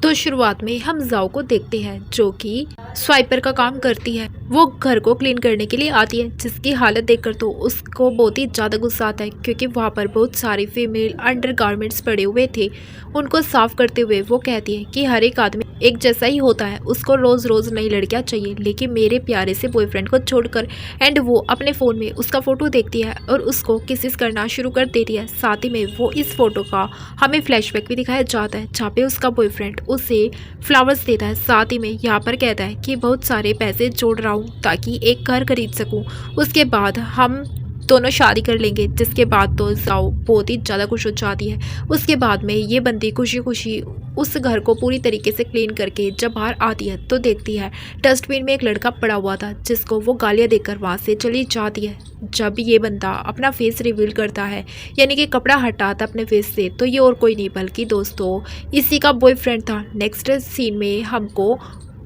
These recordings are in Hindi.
तो शुरुआत में हम जाओ को देखते हैं जो कि स्वाइपर का काम करती है। वो घर को क्लीन करने के लिए आती है, जिसकी हालत देखकर तो उसको बहुत ही ज़्यादा गुस्सा आता है, क्योंकि वहाँ पर बहुत सारे फीमेल अंडरगारमेंट्स पड़े हुए थे। उनको साफ करते हुए वो कहती है कि हर एक आदमी एक जैसा ही होता है, उसको रोज़ रोज़ नई लड़कियाँ चाहिए, लेकिन मेरे प्यारे से बॉयफ्रेंड को छोड़कर। एंड वो अपने फ़ोन में उसका फ़ोटो देखती है और उसको किसिस करना शुरू कर देती है। साथ ही में वो इस फ़ोटो का हमें फ्लैशबैक भी दिखाया जाता है, जहाँ पे उसका बॉयफ्रेंड उसे फ्लावर्स देता है। साथ ही में यहाँ पर कहता है कि बहुत सारे पैसे जोड़ रहा हूँ ताकि एक घर खरीद सकूँ, उसके बाद हम दोनों शादी कर लेंगे। जिसके बाद तो जाओ बहुत ही ज़्यादा खुश हो जाती है। उसके बाद में ये बंदी खुशी खुशी उस घर को पूरी तरीके से क्लीन करके जब बाहर आती है तो देखती है डस्टबिन में एक लड़का पड़ा हुआ था, जिसको वो गालियाँ देकर वहाँ से चली जाती है। जब ये बंदा अपना फेस रिवील करता है, यानी कि कपड़ा हटाता अपने फेस से, तो ये और कोई नहीं बल्कि दोस्तों इसी का बॉयफ्रेंड था। नेक्स्ट सीन में हमको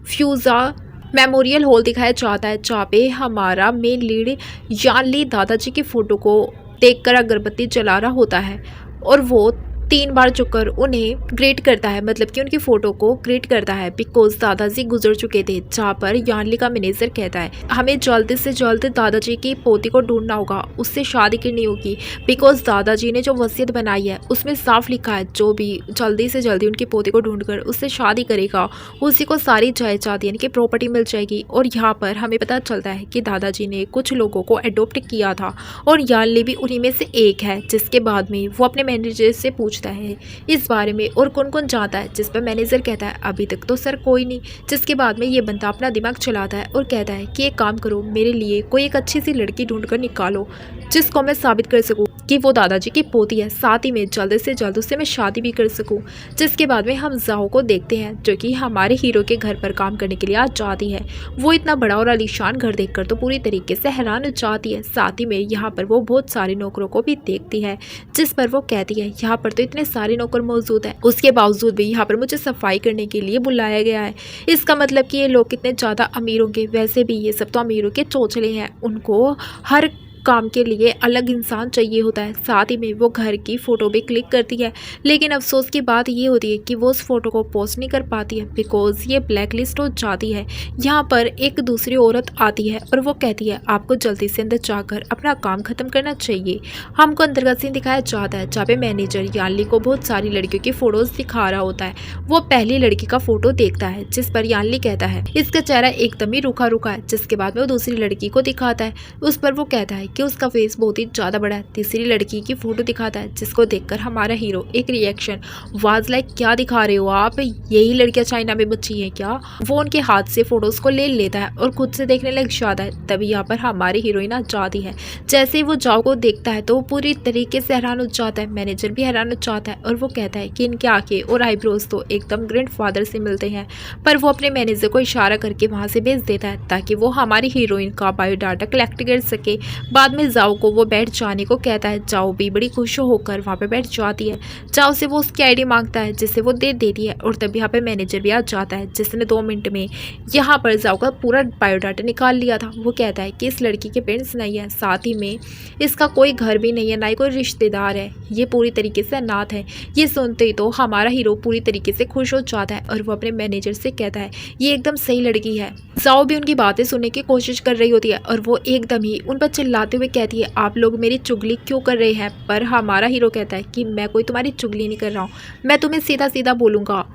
फ्यूज़ा मेमोरियल हॉल दिखाया जाता है, जहाँ पे हमारा मेन लीड यान ली दादाजी की फ़ोटो को देखकर अगरबत्ती जला रहा होता है और वो 3 बार झुककर उन्हें ग्रेट करता है, मतलब कि उनकी फ़ोटो को ग्रेट करता है, बिकॉज दादाजी गुजर चुके थे। जहाँ पर यानली का मैनेजर कहता है हमें जल्द से जल्द दादाजी की पोती को ढूंढना होगा, उससे शादी करनी होगी, बिकॉज दादाजी ने जो वसीयत बनाई है उसमें साफ लिखा है जो भी जल्दी से जल्दी उनकी पोती को ढूंढकर उससे शादी करेगा उसी को सारी जायदाद यानी कि प्रॉपर्टी मिल जाएगी। और यहाँ पर हमें पता चलता है कि दादाजी ने कुछ लोगों को अडॉप्ट किया था और यानली भी उन्हीं में से एक है। जिसके बाद में वो अपने मैनेजर से पूछता है इस बारे में और कौन कौन जानता है, जिस पर मैनेजर कहता है अभी तक तो सर कोई नहीं। जिसके बाद में ये बंदा अपना दिमाग चलाता है और कहता है कि एक काम करो, मेरे लिए कोई एक अच्छी सी लड़की ढूंढ कर निकालो जिसको मैं साबित कर सकूं कि वो दादाजी की पोती है, साथ ही में जल्द से जल्द उससे मैं शादी भी कर सकूं। जिसके बाद में हम जाओ को देखते हैं जो कि हमारे हीरो के घर पर काम करने के लिए आ जाती है। वो इतना बड़ा और आलीशान घर देखकर तो पूरी तरीके से हैरान हो जाती है। साथ ही में यहाँ पर वो बहुत सारे नौकरों को भी देखती है, जिस पर वो कहती है यहाँ पर तो इतने सारे नौकर मौजूद हैं, उसके बावजूद भी यहाँ पर मुझे सफाई करने के लिए बुलाया गया है। इसका मतलब कि ये लोग कितने ज़्यादा अमीर होंगे। वैसे भी ये सब तो अमीरों के चोचले हैं, उनको हर काम के लिए अलग इंसान चाहिए होता है। साथ ही में वो घर की फ़ोटो भी क्लिक करती है, लेकिन अफसोस की बात ये होती है कि वो उस फोटो को पोस्ट नहीं कर पाती है, बिकॉज ये ब्लैक लिस्ट हो जाती है। यहाँ पर एक दूसरी औरत आती है और वो कहती है आपको जल्दी से अंदर जाकर अपना काम ख़त्म करना चाहिए। हमको अंदर का सीन दिखाया जाता है जहाँ पे मैनेजर यानली को बहुत सारी लड़कियों की फ़ोटोज़ दिखा रहा होता है। वो पहली लड़की का फ़ोटो देखता है जिस पर यानली कहता है इसका चेहरा एकदम ही रूखा रूखा है। जिसके बाद में वो दूसरी लड़की को दिखाता है, उस पर वो कहता है कि उसका फेस बहुत ही ज़्यादा बड़ा है। तीसरी लड़की की फ़ोटो दिखाता है जिसको देखकर हमारा हीरो एक रिएक्शन वाज लाइक क्या दिखा रहे हो आप, यही लड़कियाँ चाइना में बची हैं क्या। वो उनके हाथ से फ़ोटोज़ को ले लेता है और खुद से देखने लग जाता है। तभी यहाँ पर हमारी हीरोइन आ जाती है। जैसे ही वो जाओ को देखता है तो वो पूरी तरीके से हैरान हो जाता है। मैनेजर भी हैरान हो जाता है और वो कहता है कि इनके आंखें और आईब्रोज तो एकदम ग्रैंडफादर से मिलते हैं, पर वो अपने मैनेजर को इशारा करके वहाँ से भेज देता है ताकि वो हमारी हीरोइन का बायोडाटा कलेक्ट कर सके। बाद में जाओ को वो बैठ जाने को कहता है। जाओ भी बड़ी खुश होकर वहाँ पे बैठ जाती है। जाओ से वो उसकी आईडी मांगता है जिसे वो दे देती है और तभी यहाँ पे मैनेजर भी आ जाता है जिसने 2 मिनट में यहाँ पर जाओ का पूरा बायोडाटा निकाल लिया था। वो कहता है कि इस लड़की के पेरेंट्स नहीं है, साथ ही में इसका कोई घर भी नहीं है, ना ही कोई रिश्तेदार है, ये पूरी तरीके से अनाथ है। ये सुनते ही तो हमारा हीरो पूरी तरीके से खुश हो जाता है और वो अपने मैनेजर से कहता है ये एकदम सही लड़की है। जाओ भी उनकी बातें सुनने की कोशिश कर रही होती है और वो एकदम ही उन पर चिल्लाते हुए कहती है आप लोग मेरी चुगली क्यों कर रहे हैं। पर हमारा हीरो कहता है कि मैं कोई तुम्हारी चुगली नहीं कर रहा हूँ, मैं तुम्हें सीधा सीधा बोलूँगा,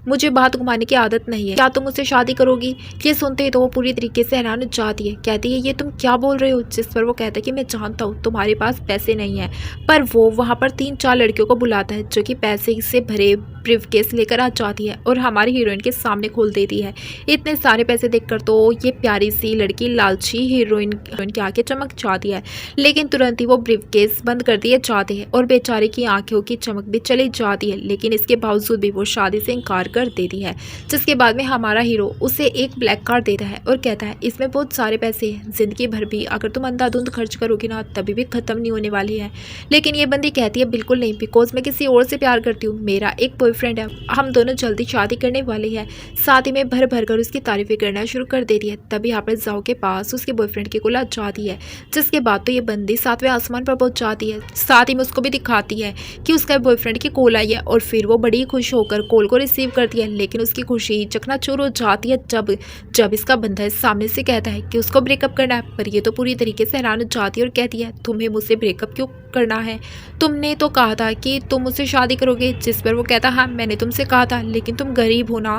मुझे बात घुमाने की आदत नहीं है, क्या तुम मुझसे शादी करोगी। ये सुनते ही तो वो पूरी तरीके से हैरान हो जाती है, कहती है ये तुम क्या बोल रहे हो। जिस पर वो कहता है कि मैं जानता हूँ तुम्हारे पास पैसे नहीं है। पर वो वहाँ पर 3-4 लड़कियों को बुलाता है जो कि पैसे से भरे ब्रीफकेस लेकर आ जाती है और हमारी हीरोइन के सामने खोल देती है। इतने सारे पैसे देखकर तो ये प्यारी सी लड़की लालची हीरोइन की आंखें चमक जाती है, लेकिन तुरंत ही वो ब्रीफकेस बंद कर दिए जाते हैं और बेचारे की आंखों की चमक भी चली जाती है। लेकिन इसके बावजूद भी वो शादी से इनकार कर देती है। जिसके बाद में हमारा हीरो उसे एक ब्लैक कार्ड देता है और कहता है इसमें बहुत सारे पैसे हैं, जिंदगी भर भी अगर तुम अंधाधुंध खर्च करोगी ना तभी भी खत्म नहीं होने वाली है। लेकिन ये बंदी कहती है बिल्कुल नहीं, बिकॉज मैं किसी और से प्यार करती हूँ, मेरा एक बॉयफ्रेंड है, हम दोनों जल्दी शादी करने वाले हैं। साथ ही में भर भर कर उसकी तारीफें करना शुरू कर देती है। तभी यहाँ पर जाओ के पास उसके बॉयफ्रेंड की कॉल आ जाती है, जिसके बाद तो ये बंदी 7वें आसमान पर पहुंच जाती है। साथ ही में उसको भी दिखाती है कि उसका बॉयफ्रेंड की कॉल आई है और फिर वो बड़ी खुश होकर कॉल को रिसीव करती है। लेकिन उसकी खुशी चकनाचूर हो जाती है जब इसका बंदा सामने से कहता है कि उसको ब्रेकअप करना है। पर ये तो पूरी तरीके से हैरान हो जाती है और कहती है, तुम्हें मुझसे ब्रेकअप क्यों करना है? तुमने तो कहा था कि तुम मुझसे शादी करोगे। जिस पर वो कहता, हाँ मैंने तुमसे कहा था, लेकिन तुम गरीब हो ना,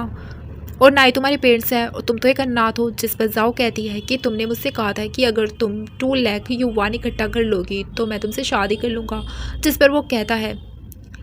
और ना ही तुम्हारे पेरेंट्स हैं, और तुम तो एक अनाथ हो। जिस पर जाओ कहती है कि तुमने मुझसे कहा था कि अगर तुम 2 लाख युवान इकट्ठा कर लोगी तो मैं तुमसे शादी कर लूँगा। जिस पर वो कहता है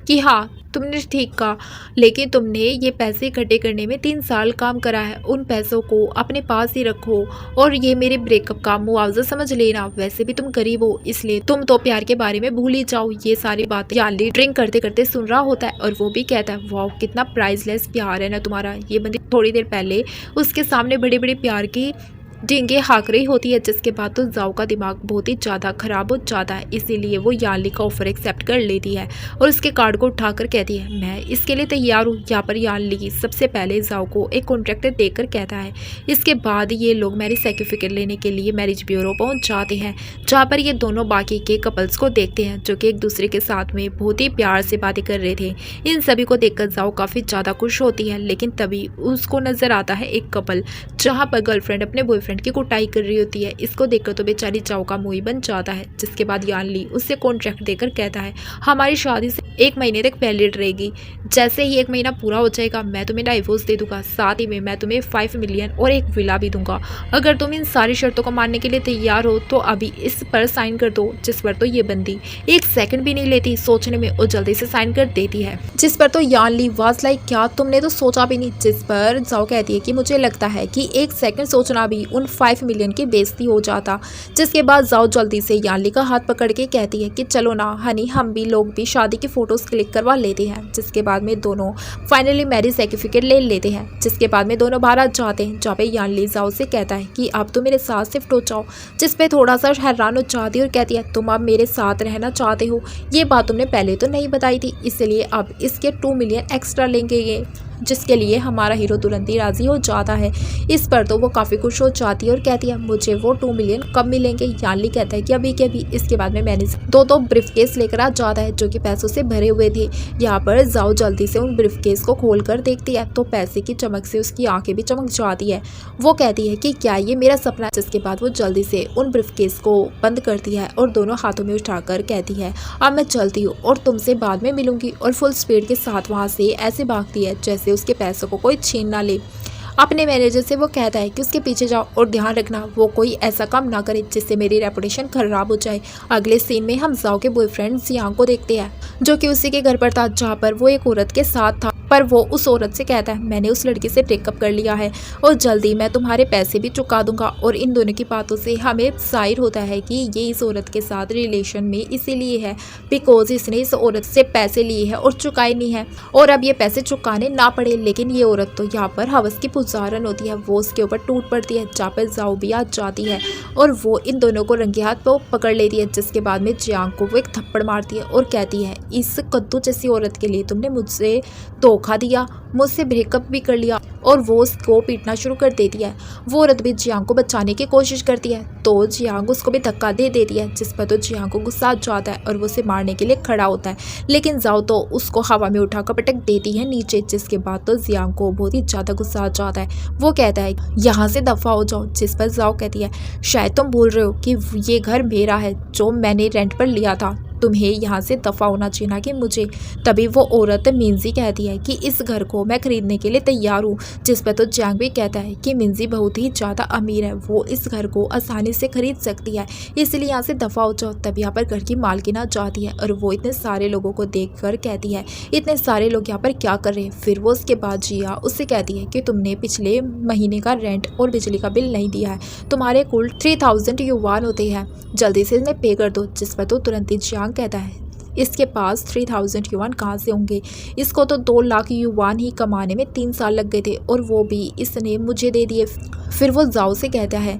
कि हाँ तुमने ठीक कहा, लेकिन तुमने ये पैसे इकट्ठे करने में 3 साल काम करा है, उन पैसों को अपने पास ही रखो और ये मेरे ब्रेकअप का मुआवजा समझ लेना। वैसे भी तुम गरीब हो, इसलिए तुम तो प्यार के बारे में भूल ही जाओ। ये सारी बातें याली ड्रिंक करते करते सुन रहा होता है और वो भी कहता है, वाह कितना प्राइसलेस प्यार है ना तुम्हारा। ये बंदी थोड़ी देर पहले उसके सामने बड़े बड़े प्यार की डींगे हाँक रही होती है। जिसके बाद तो जाओ का दिमाग बहुत ही ज़्यादा खराब हो जाता है, इसीलिए वो यानली का ऑफर एक्सेप्ट कर लेती है और उसके कार्ड को उठाकर कहती है, मैं इसके लिए तैयार हूँ। यहाँ पर यानली सबसे पहले जाओ को एक कॉन्ट्रैक्ट देकर कहता है। इसके बाद ये लोग मैरिज सर्टिफिकेट लेने के लिए मैरिज ब्यूरो पहुँच जाते हैं, जहाँ पर ये दोनों बाकी के कपल्स को देखते हैं जो कि एक दूसरे के साथ में बहुत ही प्यार से बातें कर रहे थे। इन सभी को देखकर जाओ काफ़ी ज़्यादा खुश होती है, लेकिन तभी उसको नज़र आता है एक कपल, जहाँ पर गर्लफ्रेंड अपने बॉयफ्रेंड की कुटाई कर रही होती है। इसको देखकर तो बेचारी जाओ का मुंह बन जाता है। जिसके बाद यानली उससे कॉन्ट्रैक्ट देकर कहता है, हमारी शादी से 1 महीने तक वैलिड रहेगी। जैसे ही 1 महीना पूरा हो जाएगा मैं तुम्हें डाइवोर्स दे दूंगा, साथ ही में मैं तुम्हें 5 मिलियन और एक विला भी दूंगा। अगर तुम इन सारी शर्तों को मानने के लिए तैयार हो तो अभी इस पर साइन कर दो। जिस पर तो ये बंदी 1 सेकंड भी नहीं लेती सोचने में और जल्दी से साइन कर देती है। जिस पर तो यानली वाज लाइक, क्या तुमने तो सोचा भी नहीं। जिस पर जाओ कहती है कि मुझे लगता है कि 1 सेकंड सोचना भी उन 5 मिलियन की बेइज्जती हो जाता। जिसके बाद जाओ जल्दी से यानली का हाथ पकड़ के कहती है कि चलो ना हनी, हम भी लोग भी शादी की फोटोज क्लिक करवा लेते हैं। जिसके बाद में दोनों फाइनली मैरिज सर्टिफिकेट ले लेते हैं। जिसके बाद में दोनों बाहर आ जाते हैं, जहाँ पे यानली जाओ से कहता है कि अब तो मेरे साथ शिफ्ट हो जाओ। जिस पे थोड़ा सा हैरान हो जाती है और कहती है, तुम अब मेरे साथ रहना चाहते हो? ये बात तुमने पहले तो नहीं बताई थी, इसलिए अब इसके 2 मिलियन एक्स्ट्रा लेंगे ये। जिसके लिए हमारा हीरो तुरंत ही राजी हो जाता है। इस पर तो वो काफ़ी खुश हो जाती है और कहती है, मुझे वो 2 मिलियन कब मिलेंगे? यानली कहता है कि अभी के अभी। इसके बाद में मैनेजर दो ब्रीफकेस लेकर आ जाता है जो कि पैसों से भरे हुए थे। यहाँ पर जाओ जल्दी से उन ब्रीफकेस को खोल कर देखती है तो पैसे की चमक से उसकी आंखें भी चमक जाती है। वो कहती है कि क्या ये मेरा सपना है? जिसके बाद वो जल्दी से उन ब्रीफकेस को बंद करती है और दोनों हाथों में उठाकर कहती है, अब मैं चलती हूँ और तुमसे बाद में मिलूंगी। और फुल स्पीड के साथ वहाँ से ऐसे भागती है जैसे उसके पैसों को कोई छीन ना ले। अपने मैनेजर से वो कहता है कि उसके पीछे जाओ और ध्यान रखना वो कोई ऐसा काम ना करे जिससे मेरी रेपुटेशन खराब हो जाए। अगले सीन में हम जाओ के बॉयफ्रेंड जियांग को देखते हैं जो कि उसी के घर पर था, जहाँ पर वो एक औरत के साथ था। पर वो उस औरत से कहता है, मैंने उस लड़की से ब्रेकअप कर लिया है और जल्दी मैं तुम्हारे पैसे भी चुका दूंगा। और इन दोनों की बातों से हमें जाहिर होता है कि ये इस औरत के साथ रिलेशन में इसीलिए है बिकॉज इसने इस औरत से पैसे लिए हैं और चुकाए नहीं है, और अब ये पैसे चुकाने ना पड़े। लेकिन ये औरत तो यहाँ पर हवस की पुजारन होती है, वो उसके ऊपर टूट पड़ती है, जहाँ पर जाओ भी आ जाती है और वो इन दोनों को रंगे हाथ पर पकड़ लेती है। जिसके बाद में जियांग को वो एक थप्पड़ मारती है और कहती है, इस कद्दू जैसी औरत के लिए तुमने मुझसे धोखा दिया, मुझसे ब्रेकअप भी कर लिया। और वो उसको पीटना शुरू कर देती है। वो औरत भी जियांग को बचाने की कोशिश करती है तो जियांग उसको भी धक्का दे देती है। जिस पर तो जियांग को गुस्सा आ जाता है और वो उसे मारने के लिए खड़ा होता है, लेकिन जाओ तो उसको हवा में उठाकर पटक देती है नीचे। जिसके बाद तो जियांग को बहुत ही ज़्यादा गुस्सा आ जाता है। वो कहता है, यहाँ से दफ़ा हो जाओ। जिस पर जाओ कहती है, शायद तुम भूल रहे हो कि ये घर मेरा है जो मैंने रेंट पर लिया था, तुम्हें यहाँ से दफ़ा होना चाहिए ना कि मुझे। तभी वो औरत मिंजी कहती है कि इस घर को मैं खरीदने के लिए तैयार हूँ। जिस पर तो जियांग भी कहता है कि मिंजी बहुत ही ज़्यादा अमीर है, वो इस घर को आसानी से खरीद सकती है, इसलिए यहाँ से दफ़ा हो जाओ। तभी यहाँ पर घर की मालकिन आ जाती है और वो इतने सारे लोगों को देख कर कहती है, इतने सारे लोग यहाँ पर क्या कर रहे हैं। फिर वो उसके बाद जिया उससे कहती है कि तुमने पिछले महीने का रेंट और बिजली का बिल नहीं दिया है, तुम्हारे कुल 3000 युवान होते हैं, जल्दी से इन्हें पे कर दो। जिस पर तो तुरंत ही जियांग कहता है, इसके पास 3000 युवान कहाँ से होंगे, इसको तो 2 लाख युवान ही कमाने में 3 साल लग गए थे और वो भी इसने मुझे दे दिए। फिर वो जाओ से कहता है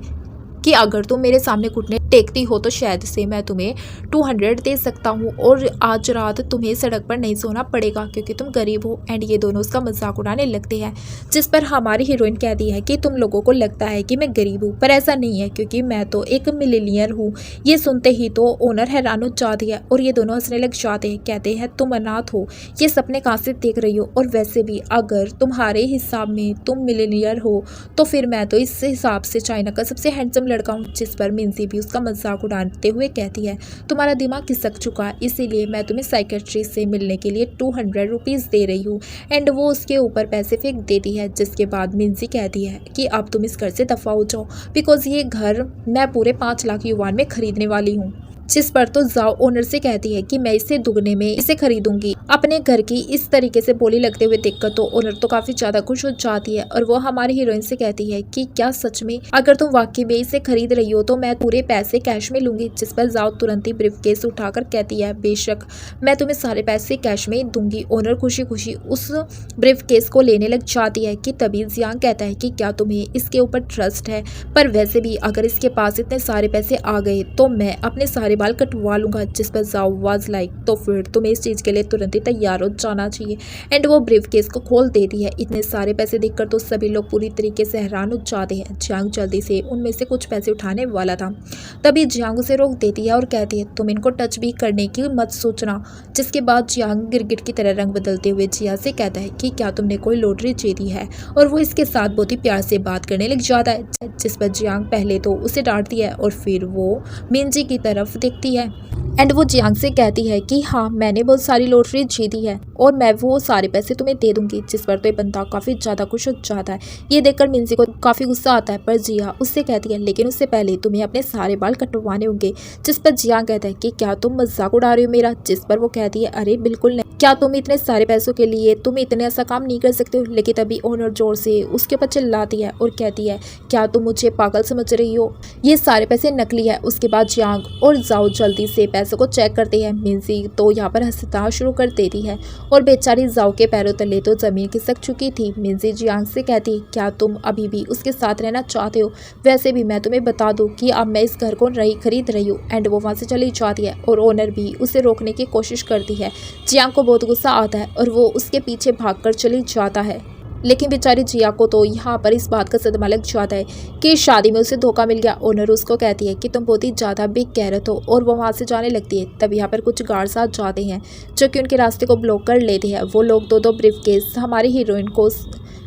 कि अगर तुम मेरे सामने घुटने टेकती हो तो शायद से मैं तुम्हें 200 दे सकता हूँ और आज रात तुम्हें सड़क पर नहीं सोना पड़ेगा क्योंकि तुम गरीब हो। एंड ये दोनों उसका मजाक उड़ाने लगते हैं, जिस पर हमारी हीरोइन कहती है कि तुम लोगों को लगता है कि मैं गरीब हूँ, पर ऐसा नहीं है क्योंकि मैं तो एक मिलीनियर हूँ। ये सुनते ही तो ओनर हैरान हो जाती है और ये दोनों हंसने लग जाते हैं। कहते हैं तुम अनाथ हो, ये सपने कहाँ से देख रही हो, और वैसे भी अगर तुम्हारे हिसाब में तुम मिलीनियर हो तो फिर मैं तो इस हिसाब से चाइना का सबसे हैंडसम लड़का हूँ। जिस पर मिंजी भी उसका मजाक उड़ाते हुए कहती है तुम्हारा दिमाग खिसक चुका है, इसीलिए मैं तुम्हें साइकेट्रिस्ट से मिलने के लिए 200 रुपीज़ दे रही हूँ। एंड वो उसके ऊपर पैसे फेंक देती है, जिसके बाद मिंजी कहती है कि अब तुम इस घर से दफा हो जाओ बिकॉज ये घर मैं पूरे 5 लाख युआन में खरीदने वाली हूँ। जिस पर तो जाओ ओनर से कहती है कि मैं इसे दुगने में इसे खरीदूंगी। अपने घर की इस तरीके से बोली लगते हुए देखकर तो ओनर तो काफी ज्यादा खुश हो जाती है और वो हमारी हीरोइन से कहती है कि क्या सच में अगर तुम वाकई में इसे खरीद रही हो तो मैं पूरे पैसे कैश में लूंगी। जिस पर जाओ तुरंत ही ब्रीफ केस उठाकर कहती है बेशक मैं तुम्हें सारे पैसे कैश में दूंगी। ओनर खुशी खुशी उस ब्रीफ केस को लेने लग जाती है कि तभी जियांग कहता है कि क्या तुम्हें इसके ऊपर ट्रस्ट है, पर वैसे भी अगर इसके पास इतने सारे पैसे आ गए तो मैं अपने सारे बाल कटवा लूंगा। जिस पर जाओ वाज लाइक तो फिर तुम्हें इस चीज के लिए तुरंत ही तैयार हो जाना चाहिए। एंड वो ब्रीफ केस को खोल देती है। इतने सारे पैसे देखकर तो सभी लोग पूरी तरीके से हैरान हो जाते हैं। जियांग जल्दी से उनमें से कुछ पैसे उठाने वाला था, तभी जियांग उसे रोक देती है और कहती है तुम इनको टच भी करने की मत सोचना। जिसके बाद जियांग गिरगिट की तरह रंग बदलते हुए जिया से कहता है कि क्या तुमने कोई लॉटरी जीती है, और वो इसके साथ बहुत ही प्यार से बात करने लग जाता है। जिस पर जियांग पहले तो उसे डांटती है और फिर वो मिंजी की तरफ देखती है एंड वो जियांग से कहती है कि हाँ मैंने बहुत सारी लॉटरी जीती है और मैं वो सारे पैसे तुम्हें दे दूंगी। जिस पर तो ये बंदा काफ़ी ज़्यादा खुश हो जाता है। ये देखकर मिंजी को काफ़ी गुस्सा आता है, पर जिया उससे कहती है लेकिन उससे पहले तुम्हें अपने सारे बाल कटवाने होंगे। जिस पर जियांग कहता है कि क्या तुम मजाक उड़ा रही हो मेरा। जिस पर वो कहती है अरे बिल्कुल नहीं, क्या तुम इतने सारे पैसों के लिए तुम इतने ऐसा काम नहीं कर सकते हो। लेकिन तभी ओनर जोर से उसके ऊपर चिल्लाती है और कहती है क्या तुम मुझे पागल समझ रही हो, ये सारे पैसे नकली है। उसके बाद जियांग और जाओ जल्दी से पैसों को चेक करते हैं। मिंजी तो यहाँ पर हंसना शुरू कर देती है और बेचारी जाओ के पैरों तले तो जमीन खिसक चुकी थी। मिंजी जियांग से कहती है क्या तुम अभी भी उसके साथ रहना चाहते हो, वैसे भी मैं तुम्हें बता दूं कि अब मैं इस घर को खरीद रही हूँ। एंड वो वहाँ से चली जाती है और ओनर भी उसे रोकने की कोशिश करती है। जियांग को बहुत गुस्सा आता है और वो उसके पीछे भागकर चली जाता है, लेकिन बेचारी जिया को तो यहाँ पर इस बात का सदमा लग जाता है कि शादी में उसे धोखा मिल गया। ओनर उसको कहती है कि तुम बहुत ही ज़्यादा बिग कैरेट हो और वो वहाँ से जाने लगती है। तब यहाँ पर कुछ गार्ड्स आ जाते हैं जो कि उनके रास्ते को ब्लॉक कर लेते हैं। वो लोग दो ब्रीफ केस हमारी हीरोइन को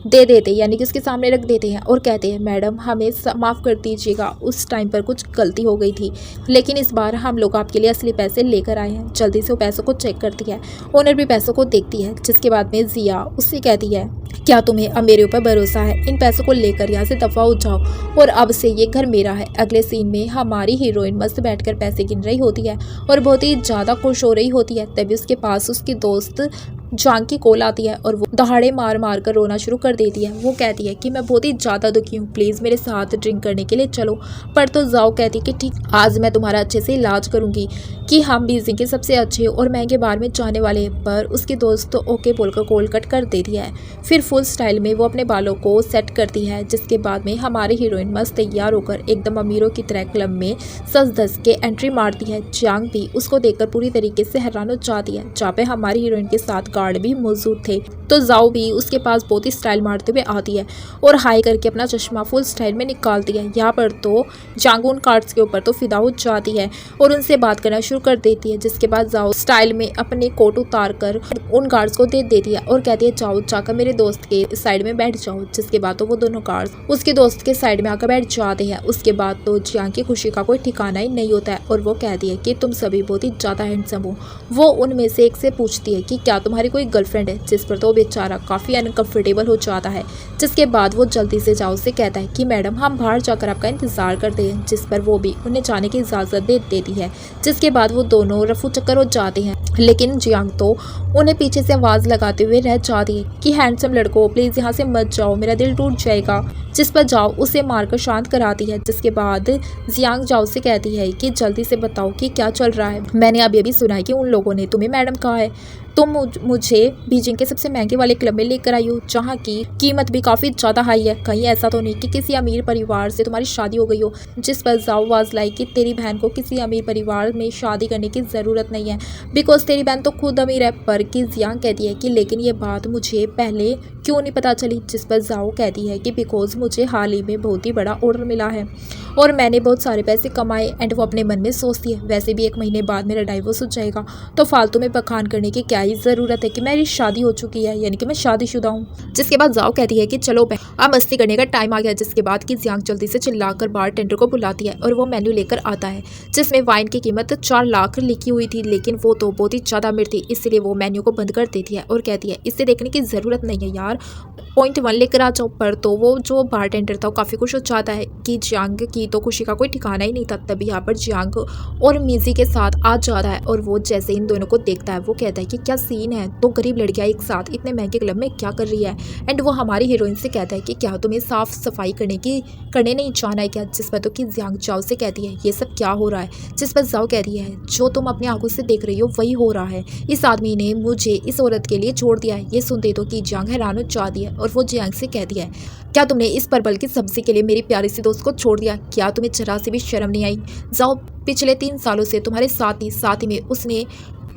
दे देते यानी कि उसके सामने रख देते हैं और कहते हैं मैडम हमें माफ़ कर दीजिएगा, उस टाइम पर कुछ गलती हो गई थी, लेकिन इस बार हम लोग आपके लिए असली पैसे लेकर आए हैं। जल्दी से वो पैसों को चेक करती है। ओनर भी पैसों को देखती है। जिसके बाद में जिया उससे कहती है क्या तुम्हें अब मेरे ऊपर भरोसा है, इन पैसों को लेकर यहाँ से दफा हो जाओ और अब से ये घर मेरा है। अगले सीन में हमारी हीरोइन मस्त बैठकर पैसे गिन रही होती है और बहुत ही ज़्यादा खुश हो रही होती है। तभी उसके पास उसकी दोस्त जांग की कॉल आती है और वो दहाड़े मार मार कर रोना शुरू कर देती है। वो कहती है कि मैं बहुत ही ज़्यादा दुखी हूँ, प्लीज़ मेरे साथ ड्रिंक करने के लिए चलो। पर तो जाओ कहती है कि ठीक आज मैं तुम्हारा अच्छे से इलाज करूँगी कि हम बीजिंग के सबसे अच्छे और महंगे बार में जाने वाले हैं। पर उसकी दोस्त तो ओके बोलकर कॉल कट कर देती है। फिर फुल स्टाइल में वो अपने बालों को सेट करती है। जिसके बाद में हमारी हीरोइन मस्त तैयार होकर एकदम अमीरों की तरह क्लब में सज धज के एंट्री मारती है। जियांग भी उसको देखकर पूरी तरीके से हैरान हो जाती है। जहाँ पे हमारी हीरोइन के साथ गार्ड भी मौजूद थे। तो जाओ भी उसके पास बहुत ही स्टाइल मारते हुए आती है और हाई करके अपना चश्मा फुल स्टाइल में निकालती है। यहाँ पर तो जांग उन कार्ड्स के ऊपर तो फिदा हो जाती है और उनसे बात करना शुरू कर देती है। जिसके बाद जाओ स्टाइल में अपने कोट उतार कर उन गार्ड्स को दे देती है और कहती है जाओ जाकर मेरे दोस्त के साइड में बैठ जाओ। जिसके बाद तो वो दोनों गार्ड्स उसके दोस्त के साइड में आकर बैठ जाते हैं। उसके बाद तो जियांग की खुशी का कोई ठिकाना ही नहीं होता है और वो कहती है कि तुम सभी बहुत ही ज़्यादा हैंडसम हो। वो उनमें से एक से पूछती है कि क्या तुम्हारी कोई गर्लफ्रेंड है। जिस पर तो बेचारा काफ़ी अनकंफर्टेबल हो जाता है। जिसके बाद वो जल्दी से जाओ से कहता है कि मैडम हम बाहर जाकर आपका इंतजार करते हैं। जिस पर वो भी उन्हें जाने की इजाज़त दे देती है। जिसके बाद वो दोनों रफू चक्कर हो जाते हैं, लेकिन जियांग तो उन्हें पीछे से आवाज़ लगाते हुए रह जाती है कि हैंडसम लड़को प्लीज़ यहाँ से मत जाओ, मेरा दिल टूट जाएगा। जिस पर जाओ उसे मारकर शांत कराती है। जिसके बाद जियांग जाओ से कहती है कि जल्दी से बताओ कि क्या चल रहा है, मैंने अभी सुना है कि उन लोगों ने तुम्हें मैडम कहा है। तुम मुझे बीजिंग के सबसे महंगे वाले क्लब में लेकर आई हो, जहाँ की कीमत भी काफ़ी ज़्यादा हाई है। कहीं ऐसा तो नहीं कि किसी अमीर परिवार से तुम्हारी शादी हो गई हो। जिस पर जाओ आवाज़ लाई कि तेरी बहन को किसी अमीर परिवार में शादी करने की ज़रूरत नहीं है, बिकॉज तेरी बहन तो खुद अमीर है। पर कि जियांग कहती है कि लेकिन ये बात मुझे पहले क्यों नहीं पता चली। जिस पर जाओ कहती है कि बिकॉज मुझे हाल ही में बहुत ही बड़ा ऑर्डर मिला है और मैंने बहुत सारे पैसे कमाए। एंड वो अपने मन में सोचती है, वैसे भी 1 महीने बाद मेरा डाइवोर्स हो जाएगा, तो फालतू में बखान करने की क्या ही ज़रूरत है कि मेरी शादी हो चुकी है, यानी कि मैं शादीशुदा हूँ। जिसके बाद जाओ कहती है कि चलो अब मस्ती करने का टाइम आ गया। जिसके बाद कि जियांग जल्दी से चिल्लाकर बारटेंडर को बुलाती है और वो मेन्यू लेकर आता है, जिसमें वाइन की कीमत 4 लाख लिखी हुई थी, लेकिन वो तो बहुत ही ज़्यादा अमीर थी, इसलिए वो मेन्यू को बंद कर देती है और कहती है इसे देखने की ज़रूरत नहीं है यार, 0.1 लेकर आ जाओ। पर तो वो जो बारटेंडर था काफ़ी खुश हो जाता है कि जियांग की तो खुशी का कोई ठिकाना ही नहीं था। तभी यहाँ पर जियांग और मीजी के साथ आ जाता है और वो जैसे इन दोनों को देखता है वो कहता है कि क्या सीन है, तो गरीब लड़कियाँ एक साथ इतने महंगे क्लब में क्या कर रही है। एंड वो हमारी हीरोइन से कहता है कि क्या तुम्हें साफ सफाई करने नहीं जाना है क्या। जिस पर तो कि जियांग जाओ से कहती है ये सब क्या हो रहा है। जिस पर जाओ कहती है जो तुम अपनी आंखों से देख रही हो वही हो रहा है, इस आदमी ने मुझे इस औरत के लिए छोड़ दिया है। ये सुनते तो कि जियांग हैरान हो जाती है और वो जियांग से कहती है क्या तुमने इस परवल की सब्जी के लिए मेरी प्यारी सी दोस्त को छोड़ दिया, क्या तुम्हें जरा से भी शर्म नहीं आई। जाओ पिछले 3 सालों से तुम्हारे साथ ही में उसने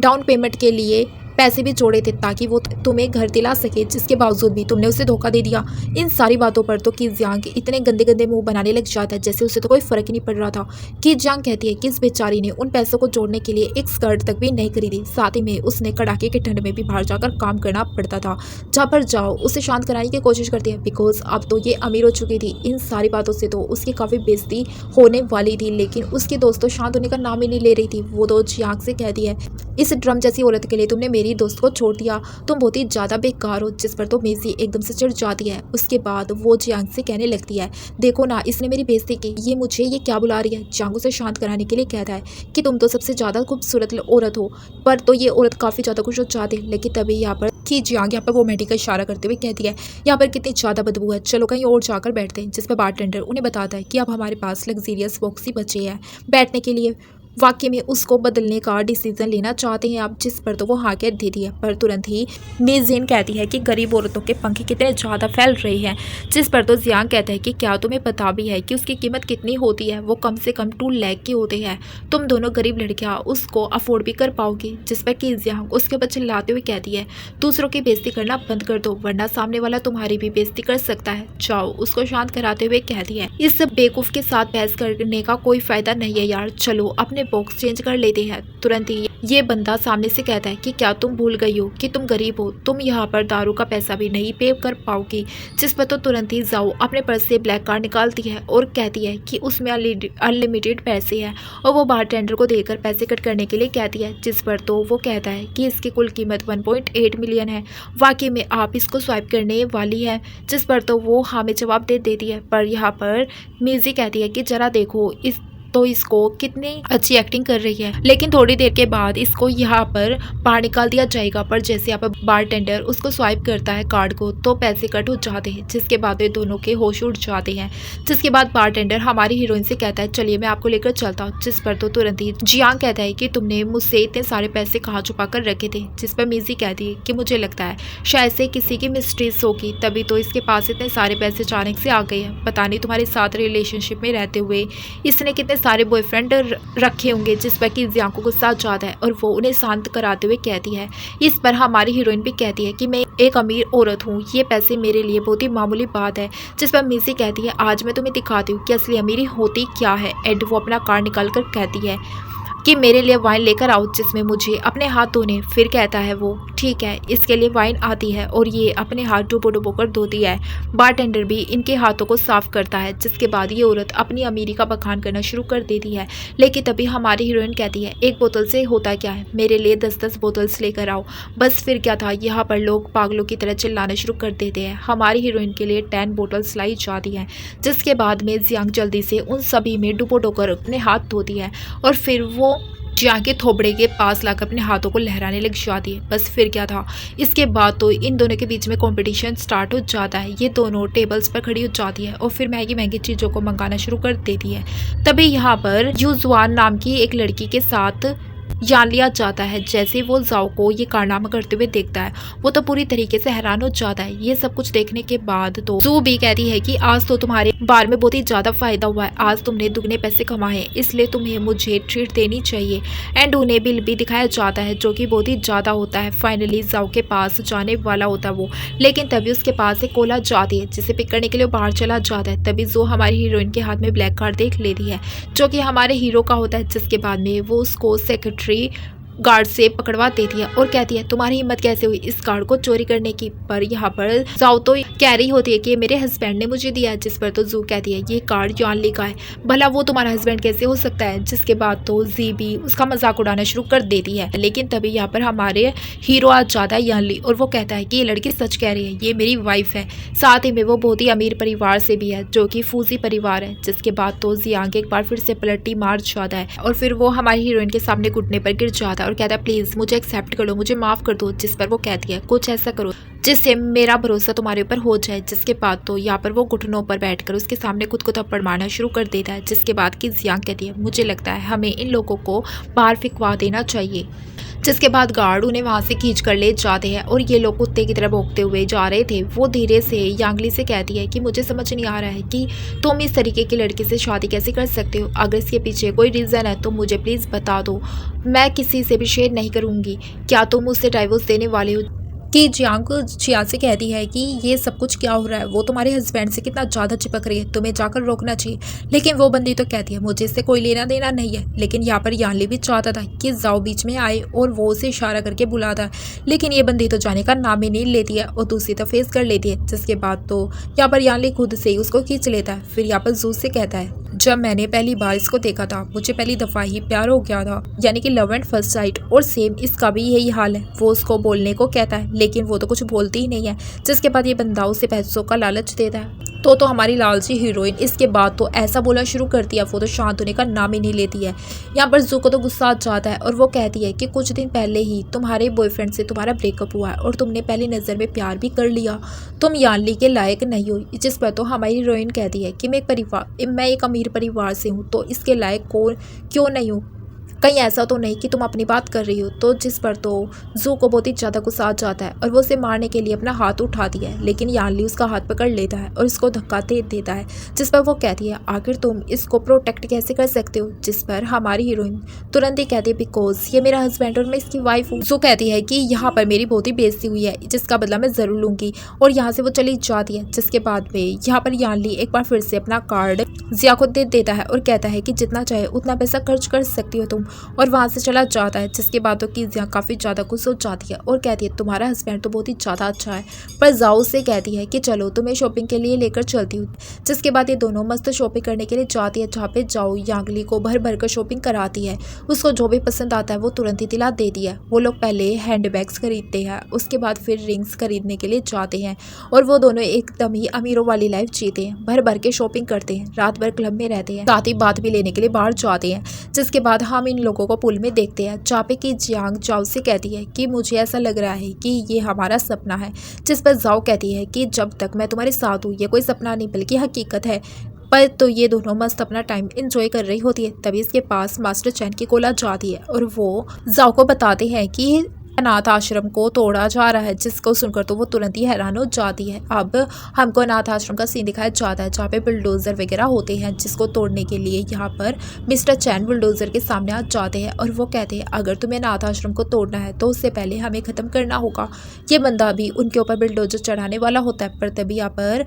डाउन पेमेंट के लिए पैसे भी जोड़े थे ताकि वो तुम्हें घर दिला सके, जिसके बावजूद भी तुमने उसे धोखा दे दिया। इन सारी बातों पर तो कि जियांग इतने गंदे गंदे मुंह बनाने लग जाता है जैसे उसे तो कोई फर्क ही नहीं पड़ रहा था। कि जियांग कहती है कि इस बेचारी ने उन पैसों को जोड़ने के लिए एक स्कर्ट तक भी नहीं खरीदी, साथ ही में उसने कड़ाके की ठंड में भी बाहर जाकर काम करना पड़ता था। जहाँ पर जाओ उसे शांत कराने की कोशिश करती है, बिकॉज अब तो ये अमीर हो चुकी थी। इन सारी बातों से तो उसकी काफ़ी बेइज्जती होने वाली थी, लेकिन उसकी दोस्त तो शांत होने का नाम ही नहीं ले रही थी। वो तो जियांग से कहती है इस ड्रम जैसी औरत के लिए तुमने मेरी दोस्त को छोड़ दिया, तुम बहुत ही ज़्यादा बेकार हो। जिस पर तो मेजी एकदम से चिढ़ जाती है। उसके बाद वो जियांग से कहने लगती है देखो ना इसने मेरी बेइज्जती की, ये क्या बुला रही है। जियांग उसे शांत कराने के लिए कहता है कि तुम तो सबसे ज़्यादा खूबसूरत औरत हो। पर तो ये औरत काफ़ी ज़्यादा खुश हो जाती है, लेकिन तभी यहाँ पर कि जियांग यहाँ पर वो मेडी का इशारा करते हुए कहती है यहाँ पर कितनी ज़्यादा बदबू है, चलो कहीं और जाकर बैठते हैं। जिस पर बारटेंडर उन्हें बताता है कि अब हमारे पास लग्जीरियस बॉक्स ही बचे हैं बैठने के लिए। वाकई में उसको बदलने का डिसीजन लेना चाहते हैं आप। जिस पर तो वो हाँ कह देती है, पर तुरंत ही मेज़ेन कहती है कि गरीब औरतों के पंख कितने ज़्यादा फैल रहे हैं। जिस पर तो जियांग कहता है कि क्या तुम्हें पता भी है कि उसकी कीमत कितनी होती है, वो कम से कम 2 लाख की होते हैं, तुम दोनों गरीब लड़कियाँ उसको अफोर्ड भी कर पाओगी। जिस पर कि जियांग उसके ऊपर चिल्लाते हुए कहती है दूसरों की बेइज्जती करना बंद कर दो, वरना सामने वाला तुम्हारी भी बेइज्जती कर सकता है। जाओ उसको शांत कराते हुए कहती है इस बेवकूफ़ के साथ बहस करने का कोई फ़ायदा नहीं है यार, चलो अपने बॉक्स चेंज कर लेते हैं। तुरंत ही ये बंदा सामने से कहता है कि क्या तुम भूल गई हो कि तुम गरीब हो, तुम यहाँ पर दारू का पैसा भी नहीं पे कर पाओगी। जिस पर तो तुरंत ही जाओ अपने पर्स से ब्लैक कार्ड निकालती है और कहती है कि उसमें अनलिमिटेड पैसे हैं और वो बारटेंडर को देकर पैसे कट करने के लिए कहती है। जिस पर तो वो कहता है कि इसकी कुल कीमत 1.8 मिलियन है, वाकई में आप इसको स्वाइप करने वाली है। जिस पर तो वो हाँ में जवाब दे देती है। पर यहाँ पर मीजी कहती है कि जरा देखो इसको कितनी अच्छी एक्टिंग कर रही है, लेकिन थोड़ी देर के बाद इसको यहाँ पर बाहर निकाल दिया जाएगा। पर जैसे यहाँ पर बारटेंडर उसको स्वाइप करता है कार्ड को तो पैसे कट हो जाते हैं, जिसके बाद वे दोनों के होश उड़ जाते हैं। जिसके बाद बारटेंडर हमारी हीरोइन से कहता है चलिए मैं आपको लेकर चलता हूँ। जिस पर तो तुरंत ही जियांग कहता है कि तुमने मुझसे इतने सारे पैसे कहाँ छुपा कर रखे थे। जिस पर मीजी कहती है कि मुझे लगता है शायद से किसी की मिस्ट्रीज होगी, तभी तो इसके पास इतने सारे पैसे अचानक से आ गए हैं। पता नहीं तुम्हारे साथ रिलेशनशिप में रहते हुए इसने कितने सारे बॉयफ्रेंड रखे होंगे। जिस पर कि जियांग को गुस्सा आता है और वो उन्हें शांत कराते हुए कहती है। इस पर हमारी हीरोइन भी कहती है कि मैं एक अमीर औरत हूँ, ये पैसे मेरे लिए बहुत ही मामूली बात है। जिस पर मिसी कहती है आज मैं तुम्हें दिखाती हूँ कि असली अमीरी होती क्या है। एंड वो अपना कार्ड निकाल कर कहती है कि मेरे लिए वाइन लेकर आओ जिसमें मुझे अपने हाथ धोने। फिर कहता है वो ठीक है, इसके लिए वाइन आती है और ये अपने हाथ डुबो कर धोती है। बारटेंडर भी इनके हाथों को साफ करता है। जिसके बाद ये औरत अपनी अमीरी का बखान करना शुरू कर देती है। लेकिन तभी हमारी हीरोइन कहती है एक बोतल से होता क्या है, मेरे लिए 10-10 बोतल्स लेकर आओ। बस फिर क्या था, यहाँ पर लोग पागलों की तरह चिल्लाना शुरू कर देते हैं। हमारी हीरोइन के लिए 10 बोतल्स लाई जाती हैं। जिसके बाद में जियांग जल्दी से उन सभी में डुबो कर अपने हाथ धोती है और फिर वो जियांग के थोबड़े के पास लाकर अपने हाथों को लहराने लग जाती है। बस फिर क्या था, इसके बाद तो इन दोनों के बीच में कंपटीशन स्टार्ट हो जाता है। ये दोनों टेबल्स पर खड़ी हो जाती है और फिर महंगी महंगी चीज़ों को मंगाना शुरू कर देती है। तभी यहाँ पर यूजुआन नाम की एक लड़की के साथ जान लिया जाता है। जैसे वो जाओ को ये कारनामा करते हुए देखता है, वो तो पूरी तरीके से हैरान हो जाता है। ये सब कुछ देखने के बाद तो जू भी कहती है कि आज तो तुम्हारे बार में बहुत ही ज्यादा फायदा हुआ है, आज तुमने दुगने पैसे कमाए, इसलिए तुम्हें मुझे ट्रीट देनी चाहिए। एंड उन्हें बिल भी दिखाया जाता है जो कि बहुत ही ज्यादा होता है। फाइनली जाओ के पास जाने वाला होता है वो, लेकिन तभी उसके पास एक कोला जाती है जिसे पिक करने के लिए बाहर चला जाता है। तभी जो हमारी हीरोइन के हाथ में ब्लैक कार्ड देख लेती है जो कि हमारे हीरो का होता है, जिसके बाद में वो उसको सेक्रेटरी गार्ड से पकड़वा देती है और कहती है तुम्हारी हिम्मत कैसे हुई इस कार्ड को चोरी करने की। पर यहाँ पर जाओ तो कह रही होती है कि मेरे हस्बैंड ने मुझे दिया, जिस पर तो जू कहती है ये कार्ड यानली का है, भला वो तुम्हारा हस्बैंड कैसे हो सकता है। जिसके बाद तो जी भी उसका मजाक उड़ाना शुरू कर देती है। लेकिन तभी यहाँ पर हमारे हीरो आ जाता है यानली, और वो कहता है कि ये लड़की सच कह रही है, ये मेरी वाइफ है। साथ ही में वो बहुत ही अमीर परिवार से भी है जो कि फूजी परिवार है। जिसके बाद तो जियांग एक बार फिर से पलटी मार जाता है और फिर वो हमारी हीरोइन के सामने घुटने पर गिर जाता है और कहता है प्लीज मुझे एक्सेप्ट कर लो, मुझे माफ कर दो। जिस पर वो कहती है कुछ ऐसा करो जिससे मेरा भरोसा तुम्हारे ऊपर हो जाए। जिसके बाद तो यहाँ पर वो घुटनों पर बैठकर उसके सामने खुद को थप्पड़ मारना शुरू कर देता है। जिसके बाद की जियांग कहती है मुझे लगता है हमें इन लोगों को बाहर फिकवा देना चाहिए। जिसके बाद गार्ड उन्हें वहां से खींच कर ले जाते हैं और ये लोग कुत्ते की तरह भौंकते हुए जा रहे थे। वो धीरे से यांगली से कहती है कि मुझे समझ नहीं आ रहा है कि तुम इस तरीके की लड़की से शादी कैसे कर सकते हो, अगर इसके पीछे कोई रीज़न है तो मुझे प्लीज़ बता दो, मैं किसी से भी शेयर नहीं करूँगी। क्या तुम मुझसे डाइवोर्स देने वाले हो। कि जियांग जिया से कहती है कि ये सब कुछ क्या हो रहा है, वो तुम्हारे हस्बैंड से कितना ज़्यादा चिपक रही है, तुम्हें जाकर रोकना चाहिए। लेकिन वो बंदी तो कहती है मुझे इससे कोई लेना देना नहीं है। लेकिन यहाँ पर यानली भी चाहता था कि जाओ बीच में आए और वो उसे इशारा करके बुलाता है, लेकिन ये बंदी तो जाने का नाम ही नहीं लेती है और दूसरी तो फेस कर लेती है। जिसके बाद तो यहाँ पर यानली खुद से ही उसको खींच लेता है। फिर यहाँ पर जू से कहता है जब मैंने पहली बार इसको देखा था मुझे पहली दफ़ा ही प्यार हो गया था, यानी कि लव एंड फर्स्ट साइट, और सेम इसका भी यही हाल है। वो उसको बोलने को कहता है लेकिन वो तो कुछ बोलती ही नहीं है। जिसके बाद ये बंदा उसे पैसों का लालच देता है। तो हमारी लालची हीरोइन इसके बाद तो ऐसा बोला शुरू करती है, वो तो शांत होने का नाम ही नहीं लेती है। यहाँ पर जू को तो गुस्सा आ जाता है और वो कहती है कि कुछ दिन पहले ही तुम्हारे बॉयफ्रेंड से तुम्हारा ब्रेकअप हुआ है और तुमने पहली नज़र में प्यार भी कर लिया, तुम यानली के लायक नहीं हो। जिस पर तो हमारी हीरोइन कहती है कि मैं एक अमीर परिवार से हूँ तो इसके लायक क्यों नहीं हूँ, कहीं ऐसा तो नहीं कि तुम अपनी बात कर रही हो। तो जिस पर तो जू को बहुत ही ज़्यादा गुस्सा आ जाता है और वो उसे मारने के लिए अपना हाथ उठाती है, लेकिन यानली उसका हाथ पकड़ लेता है और उसको धक्का दे देता है। जिस पर वो कहती है आखिर तुम इसको प्रोटेक्ट कैसे कर सकते हो। जिस पर हमारी हीरोइन तुरंत ही कहती है बिकॉज ये मेरा हस्बैंड और मैं इसकी वाइफ हूँ। जू कहती है कि यहाँ पर मेरी बहुत ही बेइज्जती हुई है जिसका बदला मैं ज़रूर लूँगी, और यहाँ से वो चली जाती है। जिसके बाद में यहाँ पर यानली एक बार फिर से अपना कार्ड जिया को दे देता है और कहता है कि जितना चाहे उतना पैसा खर्च कर सकती हो तुम, और वहाँ से चला जाता है। जिसके बाद तो जिया काफ़ी ज़्यादा खुश हो जाती है और कहती है तुम्हारा हस्बैंड तो बहुत ही ज़्यादा अच्छा है। पर जाओ से कहती है कि चलो तुम्हें शॉपिंग के लिए लेकर चलती हूँ। जिसके बाद ये दोनों मस्त शॉपिंग करने के लिए जाती है, जहाँ पे जाओ यांगली को भर भर कर शॉपिंग कराती है। उसको जो भी पसंद आता है वो तुरंत ही दिला देती है। वो लोग पहले हैंड बैग्स खरीदते हैं, उसके बाद फिर रिंग्स खरीदने के लिए जाते हैं और वो दोनों एकदम ही अमीरों वाली लाइफ जीते हैं, भर भर के शॉपिंग करते हैं, रात भर क्लब में रहते हैं, साथ ही बात भी लेने के लिए बाहर जाते हैं। जिसके बाद हम इन लोगों को पुल में देखते हैं, जहाँ पे कि जियांग जाओ से कहती है कि मुझे ऐसा लग रहा है कि ये हमारा सपना है। जिस पर जाओ कहती है कि जब तक मैं तुम्हारे साथ हूँ ये कोई सपना नहीं बल्कि हकीकत है। पर तो ये दोनों मस्त अपना टाइम एंजॉय कर रही होती है। तभी इसके पास मास्टर चैन की कोला जाती है और वो जाओ को बताते हैं कि अनाथ आश्रम को तोड़ा जा रहा है। जिसको सुनकर तो वो तुरंत ही हैरान हो जाती है। अब हमको अनाथ आश्रम का सीन दिखाया जाता है जहाँ पे बुलडोज़र वगैरह होते हैं, जिसको तोड़ने के लिए यहाँ पर मिस्टर चैन बुलडोज़र के सामने आ जाते हैं और वो कहते हैं अगर तुम्हें अनाथ आश्रम को तोड़ना है तो उससे पहले हमें ख़त्म करना होगा। ये बंदा भी उनके ऊपर बुलडोज़र चढ़ाने वाला होता है, पर तभी यहाँ पर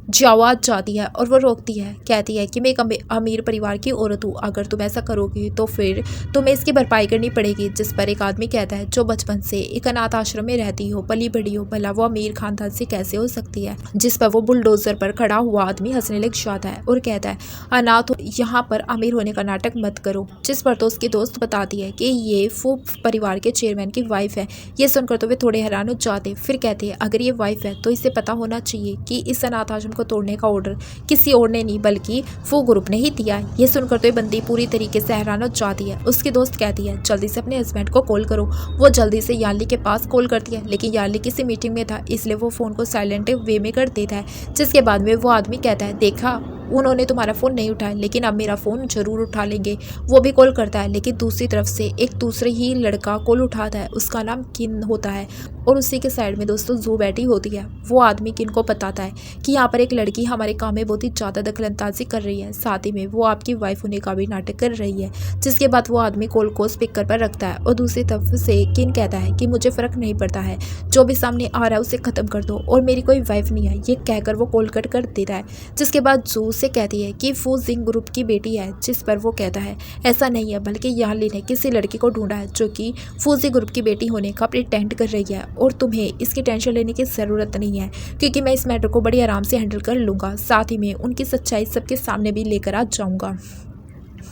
जाओ आ जाती है और वो रोकती है, कहती है कि मैं एक अमीर परिवार की औरत हूँ, अगर तुम ऐसा करोगी तो फिर तुम्हें इसकी भरपाई करनी पड़ेगी। जिस पर एक आदमी कहता है जो बचपन से एक अनाथ आश्रम में रहती हो, पली बड़ी हो, भला वो अमीर खानदान से कैसे हो सकती है। जिस पर वो बुलडोजर पर खड़ा हुआ आदमी हंसने लग जाता है और कहता है अनाथ यहाँ पर अमीर होने का नाटक मत करो। जिस पर तो उसकी दोस्त बताती है कि ये फूब परिवार के चेयरमैन की वाइफ है। ये सुनकर तो वे थोड़े हैरान हो जाते, फिर कहते हैं अगर ये वाइफ है तो इसे पता होना चाहिए कि इस अनाथ आश्रम को तोड़ने का ऑर्डर किसी और ने नहीं बल्कि फू ग्रुप ने ही दिया है। ये सुनकर तो ये बंदी पूरी तरीके से हैरान हो जाती है। उसकी दोस्त कहती है जल्दी से अपने हस्बैंड को कॉल करो। वो जल्दी से यानली के पास कॉल करती है, लेकिन यानली किसी मीटिंग में था इसलिए वो फ़ोन को साइलेंट वे में कर देता है। जिसके बाद में वो आदमी कहता है देखा उन्होंने तुम्हारा फ़ोन नहीं उठाया, लेकिन अब मेरा फ़ोन ज़रूर उठा लेंगे। वो भी कॉल करता है, लेकिन दूसरी तरफ से एक दूसरे ही लड़का कॉल उठाता है, उसका नाम किन होता है और उसी के साइड में दोस्तों जू बैठी होती है। वो आदमी किन को बताता है कि यहाँ पर एक लड़की हमारे काम में बहुत ही ज़्यादा दखलंदाजी कर रही है, साथ ही में वो आपकी वाइफ होने का भी नाटक कर रही है। जिसके बाद वो आदमी कॉल को स्पीकर पर रखता है और दूसरी तरफ से किन कहता है कि मुझे फ़र्क नहीं पड़ता है, जो भी सामने आ रहा है उसे ख़त्म कर दो और मेरी कोई वाइफ नहीं है, ये कहकर वो कॉल कट कर देता है। जिसके बाद जू से कहती है कि फू जिंग ग्रुप की बेटी है, जिस पर वो कहता है ऐसा नहीं है, बल्कि याली ने किसी लड़की को ढूंढा है जो कि फूजी ग्रुप की बेटी होने का प्रिटेंड कर रही है और तुम्हें इसकी टेंशन लेने की ज़रूरत नहीं है, क्योंकि मैं इस मैटर को बड़ी आराम से हैंडल कर लूँगा, साथ ही में उनकी सच्चाई सबके सामने भी लेकर आ जाऊँगा।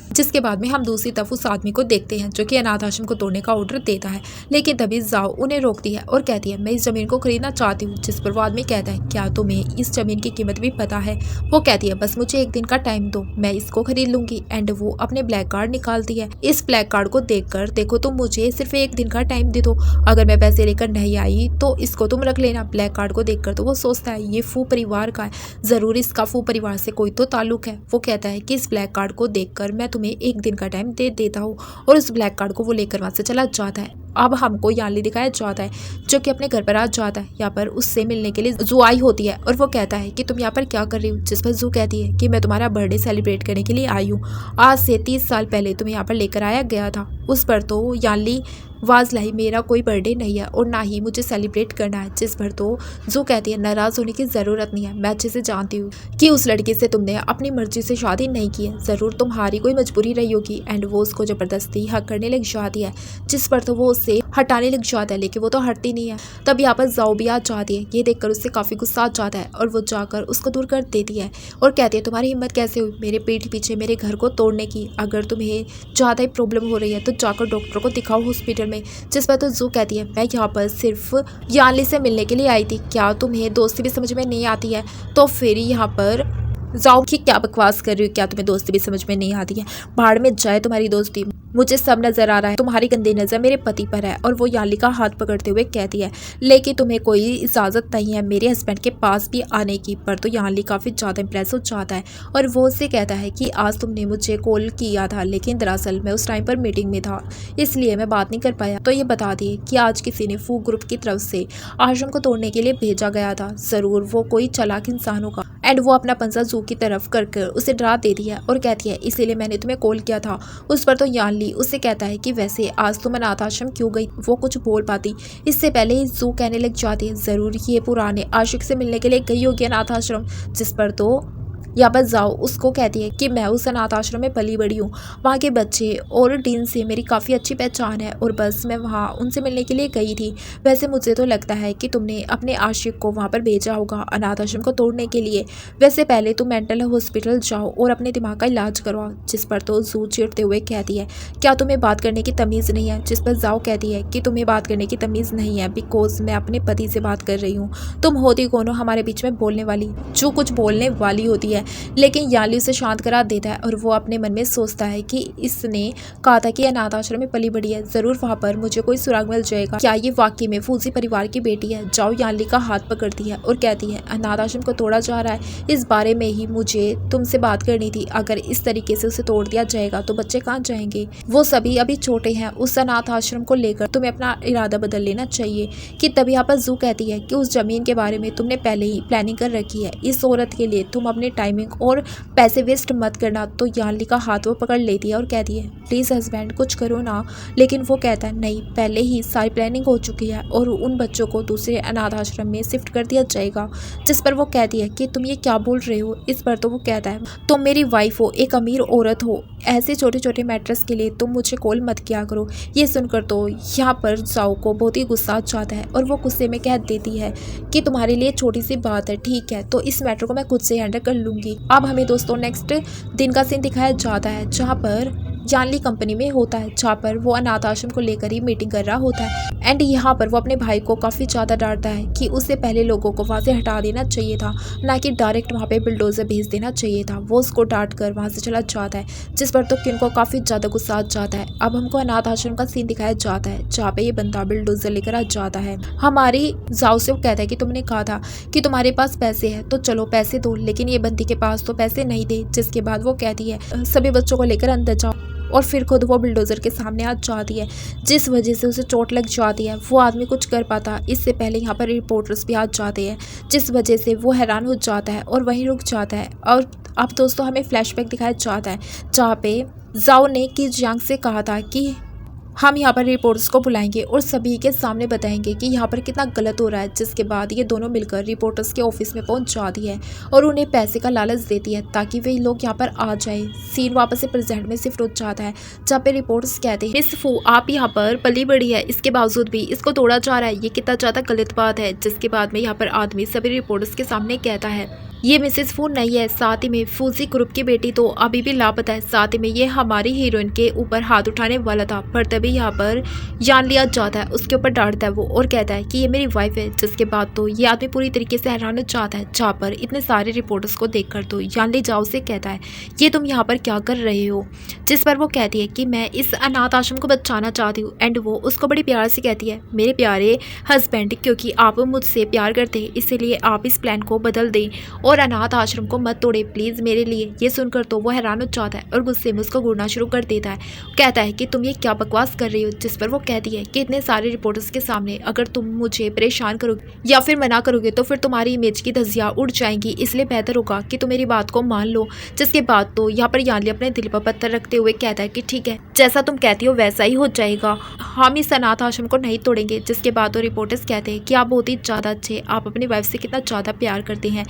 जिसके बाद में हम दूसरी तरफ उस आदमी को देखते हैं जो कि अनाथ आश्रम को तोड़ने का ऑर्डर देता है, लेकिन तभी जाओ उन्हें रोकती है और कहती है मैं इस ज़मीन को खरीदना चाहती हूँ। जिस पर वो आदमी कहता है क्या तुम्हें इस ज़मीन की कीमत भी पता है? वो कहती है बस मुझे एक दिन का टाइम दो, मैं इसको खरीद लूँगी। एंड वो अपने ब्लैक कार्ड निकालती है। इस ब्लैक कार्ड को देखकर देखो तुम मुझे सिर्फ एक दिन का टाइम दे दो, अगर मैं पैसे लेकर नहीं आई तो इसको तुम रख लेना। ब्लैक कार्ड को देखकर तो वो सोचता है ये फू परिवार का है, ज़रूर इसका फू परिवार से कोई तो ताल्लुक है। वो कहता है कि इस ब्लैक कार्ड को देखकर मैं तुम्हें एक दिन का टाइम दे देता हूँ और उस ब्लैक कार्ड को वो लेकर वहाँ से चला जाता है। अब हमको याली दिखाया जाता है जो कि अपने घर पर आ जाता है। यहाँ पर उससे मिलने के लिए जू आई होती है और वो कहता है कि तुम यहाँ पर क्या कर रही हो? जिस पर जू कहती है कि मैं तुम्हारा बर्थडे सेलिब्रेट करने के लिए आई हूँ, आज से 30 साल पहले तुम्हें यहाँ पर लेकर आया गया था। उस पर तो याली वाज लाई मेरा कोई बर्थडे नहीं है और ना ही मुझे सेलिब्रेट करना है। जिस पर तो जो कहती है नाराज़ होने की ज़रूरत नहीं है, मैं अच्छे से जानती हूँ कि उस लड़के से तुमने अपनी मर्जी से शादी नहीं की है, ज़रूर तुम्हारी कोई मजबूरी रही होगी। एंड वो उसको ज़बरदस्ती हक करने लग जाती है, जिस पर तो वो उससे हटाने लग जाता है, लेकिन वो तो हटती नहीं है। तब यहाँ पर जाओ भी आ जाती है, ये देखकर उससे काफ़ी गुस्सा आ जाता है और वो जाकर उसको दूर कर देती है और कहती है तुम्हारी हिम्मत कैसे हुई मेरे पीठ पीछे मेरे घर को तोड़ने की? अगर तुम्हें ज़्यादा ही प्रॉब्लम हो रही है तो जाकर डॉक्टर को दिखाओ हॉस्पिटल में। जिस पर तो जू कहती है मैं यहाँ पर सिर्फ याली से मिलने के लिए आई थी, क्या तुम्हें दोस्ती भी समझ में नहीं आती है? तो फिर यहाँ पर जाओ कि क्या बकवास कर रही हो, क्या तुम्हें दोस्ती भी समझ में नहीं आती है? भाड़ में जाए तुम्हारी दोस्ती, मुझे सब नजर आ रहा है, तुम्हारी गंदी नजर मेरे पति पर है। और वो याली का हाथ पकड़ते हुए कहती है लेकिन तुम्हें कोई इजाज़त नहीं है मेरे हस्बैंड के पास भी आने की। पर तो याली काफ़ी ज़्यादा इंप्रेस हो जाता है और वो उससे कहता है कि आज तुमने मुझे कॉल किया था, लेकिन दरअसल मैं उस टाइम पर मीटिंग में था, इसलिए मैं बात नहीं कर पाया। तो ये बता दिए कि आज किसी ने फू ग्रुप की तरफ से आश्रम को तोड़ने के लिए भेजा गया था, ज़रूर वो कोई चालाक इंसान होगा। एंड वो अपना पंजा जू की तरफ कर उसे डरा देती है और कहती है इसीलिए मैंने तुम्हें कॉल किया था। उस पर तो याली उससे कहता है कि वैसे आज तुम अनाथ आश्रम क्यों गई? वो कुछ बोल पाती इससे पहले ही जू कहने लग जाती है ज़रूर ये पुराने आशिक से मिलने के लिए गई होगी अनाथ आश्रम। जिस पर तो यहाँ पर जाओ उसको कहती है कि मैं उस अनाथ आश्रम में पली बड़ी हूँ, वहाँ के बच्चे और डीन से मेरी काफ़ी अच्छी पहचान है और बस मैं वहाँ उनसे मिलने के लिए गई थी। वैसे मुझे तो लगता है कि तुमने अपने आशिक को वहाँ पर भेजा होगा अनाथ आश्रम को तोड़ने के लिए। वैसे पहले तुम मेंटल हॉस्पिटल जाओ और अपने दिमाग का इलाज करवाओ। जिस पर तो जू चिढ़ते हुए कहती है क्या तुम्हें बात करने की तमीज़ नहीं है? जिस पर जाओ कहती है कि तुम्हें बात करने की तमीज़ नहीं है बिकॉज मैं अपने पति से बात कर रही हूँ, तुम होती कौन हो हमारे बीच में बोलने वाली? जो कुछ बोलने वाली होती है, लेकिन याली उसे शांत करा देता है और वो अपने मन में सोचता है कि इसने कहा था कि अनाथ आश्रम में पली बड़ी है, ज़रूर वहाँ पर मुझे कोई सुराग मिल जाएगा। क्या ये वाकई में फूजी परिवार की बेटी है? जाओ याली का हाथ पकड़ती है और कहती है अनाथ आश्रम को तोड़ा जा रहा है, इस बारे में ही मुझे तुमसे बात करनी थी। अगर इस तरीके से उसे तोड़ दिया जाएगा तो बच्चे कहाँ जाएंगे? वो सभी अभी छोटे हैं, उस अनाथ आश्रम को लेकर तुम्हें अपना इरादा बदल लेना चाहिए। कि तभी यहाँ पर जू कहती है कि उस ज़मीन के बारे में तुमने पहले ही प्लानिंग कर रखी है, इस औरत के लिए तुम अपने टाइमिंग और पैसे वेस्ट मत करना। तो याली का हाथ वो पकड़ लेती है और कहती है प्लीज़ हस्बैंड कुछ करो ना। लेकिन वो कहता है नहीं, पहले ही सारी प्लानिंग हो चुकी है और उन बच्चों को दूसरे अनाथ आश्रम में शिफ्ट कर दिया जाएगा। जिस पर वो कहती है कि तुम ये क्या बोल रहे हो? इस पर तो वो कहता है तुम मेरी वाइफ हो, एक अमीर औरत हो, ऐसे छोटे छोटे मैटर्स के लिए तुम मुझे कॉल मत किया करो। ये सुनकर तो यहाँ पर जाओ को बहुत ही गुस्सा आ जाता है और वो गुस्से में कह देती है कि तुम्हारे लिए छोटी सी बात है, ठीक है तो इस मैटर को मैं खुद से हैंडल कर लूँगी। अब हमें दोस्तों नेक्स्ट दिन का सीन दिखाया जाता है जहाँ पर यानली कंपनी में होता है, जहाँ पर वो अनाथ आश्रम को लेकर ही मीटिंग कर रहा होता है। एंड यहाँ पर वो अपने भाई को काफ़ी ज़्यादा डांटता है कि उससे पहले लोगों को वहाँ से हटा देना चाहिए था, ना कि डायरेक्ट वहाँ पे बिल्डोजर भेज देना चाहिए था। वो उसको डांट कर वहाँ से चला जाता है, जिस पर तो किन को काफ़ी ज़्यादा गुस्सा आ जाता है। अब हमको अनाथ आश्रम का सीन दिखाया जाता है, जहाँ पे ये बंदा बिल्डोजर लेकर आ जाता है। हमारी जाओ से वो कहता है कि तुमने कहा था कि तुम्हारे पास पैसे है तो चलो पैसे दो, लेकिन ये बंदी के पास तो पैसे नहीं थे। जिसके बाद वो कहती है सभी बच्चों को लेकर अंदर जाओ, और फिर खुद वो बिल्डोजर के सामने आ जाती है, जिस वजह से उसे चोट लग जाती है। वो आदमी कुछ कर पाता इससे पहले यहाँ पर रिपोर्टर्स भी आ जाते हैं, जिस वजह से वो हैरान हो जाता है और वहीं रुक जाता है। और अब दोस्तों हमें फ्लैशबैक दिखाया जाता है, जहाँ पे जाओ ने कि जियांग से कहा था कि हम यहाँ पर रिपोर्टर्स को बुलाएंगे और सभी के सामने बताएंगे कि यहाँ पर कितना गलत हो रहा है। जिसके बाद ये दोनों मिलकर रिपोर्टर्स के ऑफिस में पहुँच जाती है और उन्हें पैसे का लालच देती है ताकि वे लोग यहाँ पर आ जाए। सीन वापस से प्रेजेंट में शिफ्ट हो जाता है, जहाँ पे रिपोर्टर्स कहते हैं मिस फू आप यहाँ पर पली बड़ी है, इसके बावजूद भी इसको तोड़ा जा रहा है, ये कितना ज़्यादा गलत बात है। जिसके बाद में यहाँ पर आदमी सभी रिपोर्टर्स के सामने कहता है ये मिसेस फू नहीं है, साथ ही में फूजी ग्रुप की बेटी तो अभी भी लापता है, साथ ही में ये हमारी हीरोइन के ऊपर हाथ उठाने वाला था। पर तभी यहाँ पर जान लिया जाता है, उसके ऊपर डांटता है वो और कहता है कि ये मेरी वाइफ है। जिसके बाद तो ये आदमी पूरी तरीके से हैरान हो जाता है, जहाँ पर इतने सारे रिपोर्टर्स को देखकर तो जान ली जाओ से कहता है ये तुम यहाँ पर क्या कर रहे हो। जिस पर वो कहती है कि मैं इस अनाथ आश्रम को बचाना चाहती हूँ। एंड वो उसको बड़ी प्यार से कहती है मेरे प्यारे हस्बैंड, क्योंकि आप मुझसे प्यार करते हैं इसलिए आप इस प्लान को बदल दें और अनाथ आश्रम को मत तोड़े प्लीज मेरे लिए। ये सुनकर तो वो हैरान हो जाता है और गुस्से में उसको घूरना शुरू कर देता है। कहता है कि तुम ये क्या बकवास कर रही हो। जिस पर वो कहती है कि इतने सारे रिपोर्टर्स के सामने अगर तुम मुझे परेशान करोगे या फिर मना करोगे तो फिर तुम्हारी इमेज की धज्जियां उड़ जाएंगी, इसलिए बेहतर होगा कि तुम मेरी बात को मान लो। जिसके बाद तो यहाँ पर यानली अपने दिल पर पत्थर रखते हुए कहता है कि ठीक है जैसा तुम कहती हो वैसा ही हो जाएगा, हम इस अनाथ आश्रम को नहीं तोड़ेंगे। जिसके बाद तो रिपोर्टर्स कहते हैं कि आप बहुत ही ज़्यादा अच्छे, आप अपनी वाइफ से कितना ज़्यादा प्यार करते हैं।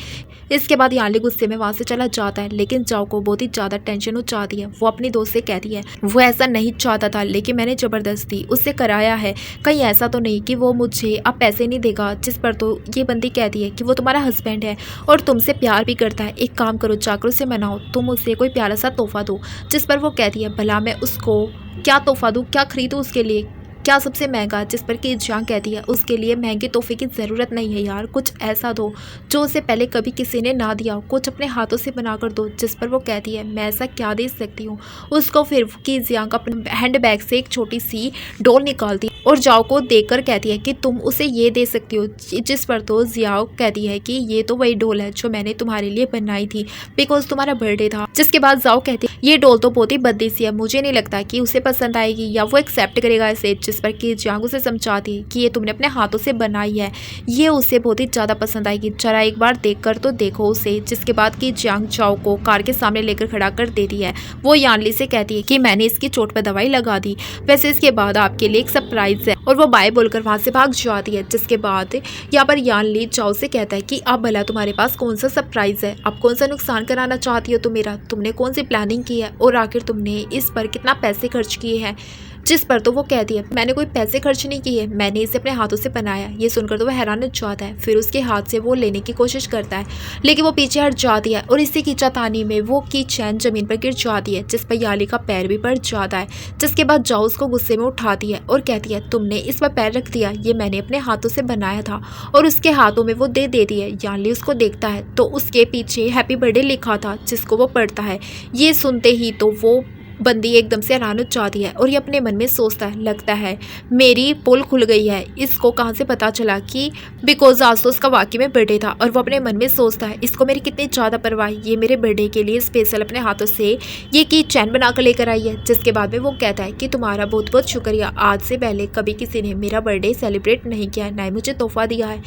इसके बाद यानली गुस्से में वहाँ से चला जाता है, लेकिन जाओ को बहुत ही ज़्यादा टेंशन हो जाती है। वो अपनी दोस्त से कहती है वो ऐसा नहीं चाहता था लेकिन मैंने ज़बरदस्ती उससे कराया है, कहीं ऐसा तो नहीं कि वो मुझे अब पैसे नहीं देगा। जिस पर तो ये बंदी कहती है कि वो तुम्हारा हस्बैंड है और तुमसे प्यार भी करता है, एक काम करो जाकर उसे मनाओ, तुम उसे कोई प्यारा सा तोहफा दो। जिस पर वो कहती है भला मैं उसको क्या तोहफा दूँ, क्या खरीदूँ उसके लिए, क्या सबसे महंगा। जिस पर कि जियांग कहती है उसके लिए महंगे तोहफे की ज़रूरत नहीं है यार, कुछ ऐसा दो जो उसे पहले कभी किसी ने ना दिया, कुछ अपने हाथों से बना कर दो। जिस पर वो कहती है मैं ऐसा क्या दे सकती हूँ उसको। फिर कि जियांग अपने हैंड बैग से एक छोटी सी डॉल निकालती और जाओ को देखकर कहती है कि तुम उसे ये दे सकती हो। जिस पर तो जियाओ कहती है कि ये तो वही डॉल है जो मैंने तुम्हारे लिए बनाई थी बिकॉज तुम्हारा बर्थडे था। जिसके बाद जाओ कहती है ये डॉल तो बहुत ही बद्दी सी है, मुझे नहीं लगता कि उसे पसंद आएगी या वो एक्सेप्ट करेगा इसे। जिस पर कि जियांग उसे समझाती है कि ये तुमने अपने हाथों से बनाई है, ये उसे बहुत ही ज़्यादा पसंद आएगी, जरा एक बार देख कर तो देखो उसे। जिसके बाद कि जियांग जाओ को कार के सामने लेकर खड़ा कर देती है। वो यानली से कहती है कि मैंने इसकी चोट पर दवाई लगा दी, वैसे इसके बाद आपके लिए एक सरप्राइज है, और वो बाय बोलकर वहाँ से भाग जाती है। जिसके बाद यहाँ पर यानली जाओ से कहता है कि अब भला तुम्हारे पास कौन सा सरप्राइज है, अब कौन सा नुकसान कराना चाहती हो तुम मेरा, तुमने कौन सी प्लानिंग की है और आखिर तुमने इस पर कितना पैसे खर्च किए हैं। जिस पर तो वो कहती है मैंने कोई पैसे खर्च नहीं किए, मैंने इसे अपने हाथों से बनाया। ये सुनकर तो वह हैरान हो जाता है, फिर उसके हाथ से वो लेने की कोशिश करता है लेकिन वो पीछे हट जाती है और इसी खींचातानी में वो की चैन जमीन पर गिर जाती है, जिस पर याली का पैर भी पड़ जाता है। जिसके बाद जाओ उसको गुस्से में उठाती है और कहती है तुमने इस पर पैर रख दिया, ये मैंने अपने हाथों से बनाया था, और उसके हाथों में वो दे देती है। यानली उसको देखता है तो उसके पीछे हैप्पी बर्थडे लिखा था, जिसको वो पढ़ता है। ये सुनते ही तो वो बंदी एकदम से हैरान हो जाती है और ये अपने मन में सोचता है लगता है मेरी पोल खुल गई है, इसको कहाँ से पता चला कि बिकॉज आज तो उसका वाकई में बर्थडे था। और वो अपने मन में सोचता है इसको मेरी कितनी ज़्यादा परवाह, ये मेरे बर्थडे के लिए स्पेशल अपने हाथों से ये की चैन बना कर लेकर आई है। जिसके बाद में वो कहता है कि तुम्हारा बहुत बहुत शुक्रिया, आज से पहले कभी किसी ने मेरा बर्थडे सेलिब्रेट नहीं किया, ना ही मुझे तोहफा दिया है।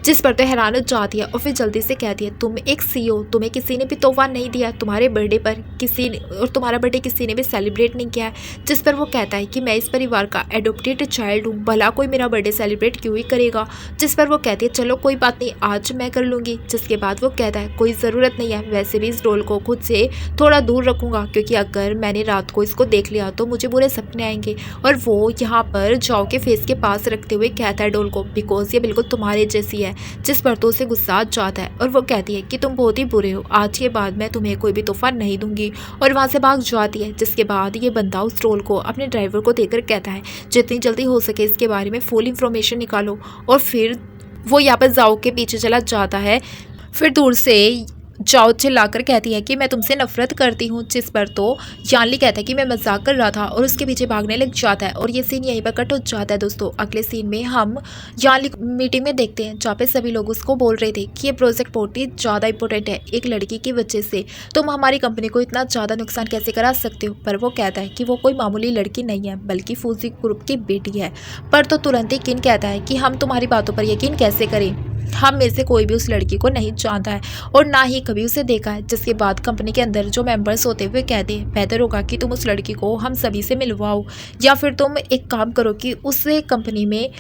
जिस पर तो हैरान हो जाती है और फिर जल्दी से कहती है तुम एक CEO, तुम्हें किसी ने भी तोहफा नहीं दिया तुम्हारे बर्थडे पर, किसी ने, और तुम्हारा बर्थडे किसी ने भी सेलिब्रेट नहीं किया है। जिस पर वो कहता है कि मैं इस परिवार का एडॉप्टेड चाइल्ड हूँ, भला कोई मेरा बर्थडे सेलिब्रेट क्यों ही करेगा। जिस पर वो कहती है चलो कोई बात नहीं, आज मैं कर लूँगी। जिसके बाद वो कहता है कोई ज़रूरत नहीं है, वैसे भी इस डॉल को खुद से थोड़ा दूर रखूँगा क्योंकि अगर मैंने रात को इसको देख लिया तो मुझे बुरे सपने आएंगे। और वो यहाँ पर जाओ के फेस के पास रखते हुए कहता है डॉल को बिकॉज ये बिल्कुल तुम्हारे जैसी है। जिस पर तो उसे गुस्सा आ जाता है और वो कहती है कि तुम बहुत ही बुरे हो, आज के बाद मैं तुम्हें कोई भी तोहफा नहीं दूंगी, और वहाँ से भाग जाती है। जिसके बाद ये बंदा उस रोल को अपने ड्राइवर को देकर कहता है जितनी जल्दी हो सके इसके बारे में फुल इन्फॉर्मेशन निकालो। और फिर वो यहाँ पर जाओ के पीछे चला जाता है। फिर दूर से जाओ चिल्लाकर कहती है कि मैं तुमसे नफरत करती हूँ, जिस पर तो यानली कहता है कि मैं मजाक कर रहा था और उसके पीछे भागने लग जाता है। और ये सीन यहीं पर कट हो जाता है। दोस्तों अगले सीन में हम यानली मीटिंग में देखते हैं जहाँ पे सभी लोग उसको बोल रहे थे कि ये प्रोजेक्ट बहुत ही ज़्यादा इंपॉर्टेंट है, एक लड़की की वजह से तुम हमारी कंपनी को इतना ज़्यादा नुकसान कैसे करा सकते हो। पर वो कहता है कि वो कोई मामूली लड़की नहीं है बल्कि फूजी ग्रुप की बेटी है। पर तो तुरंत ही किन कहता है कि हम तुम्हारी बातों पर यकीन कैसे करें, हम में से कोई भी उस लड़की को नहीं जानता है और ना ही कभी उसे देखा है। जिसके बाद कंपनी के अंदर जो मेंबर्स होते हुए कहते हैं बेहतर होगा कि तुम उस लड़की को हम सभी से मिलवाओ या फिर तुम एक काम करो कि उसे कंपनी में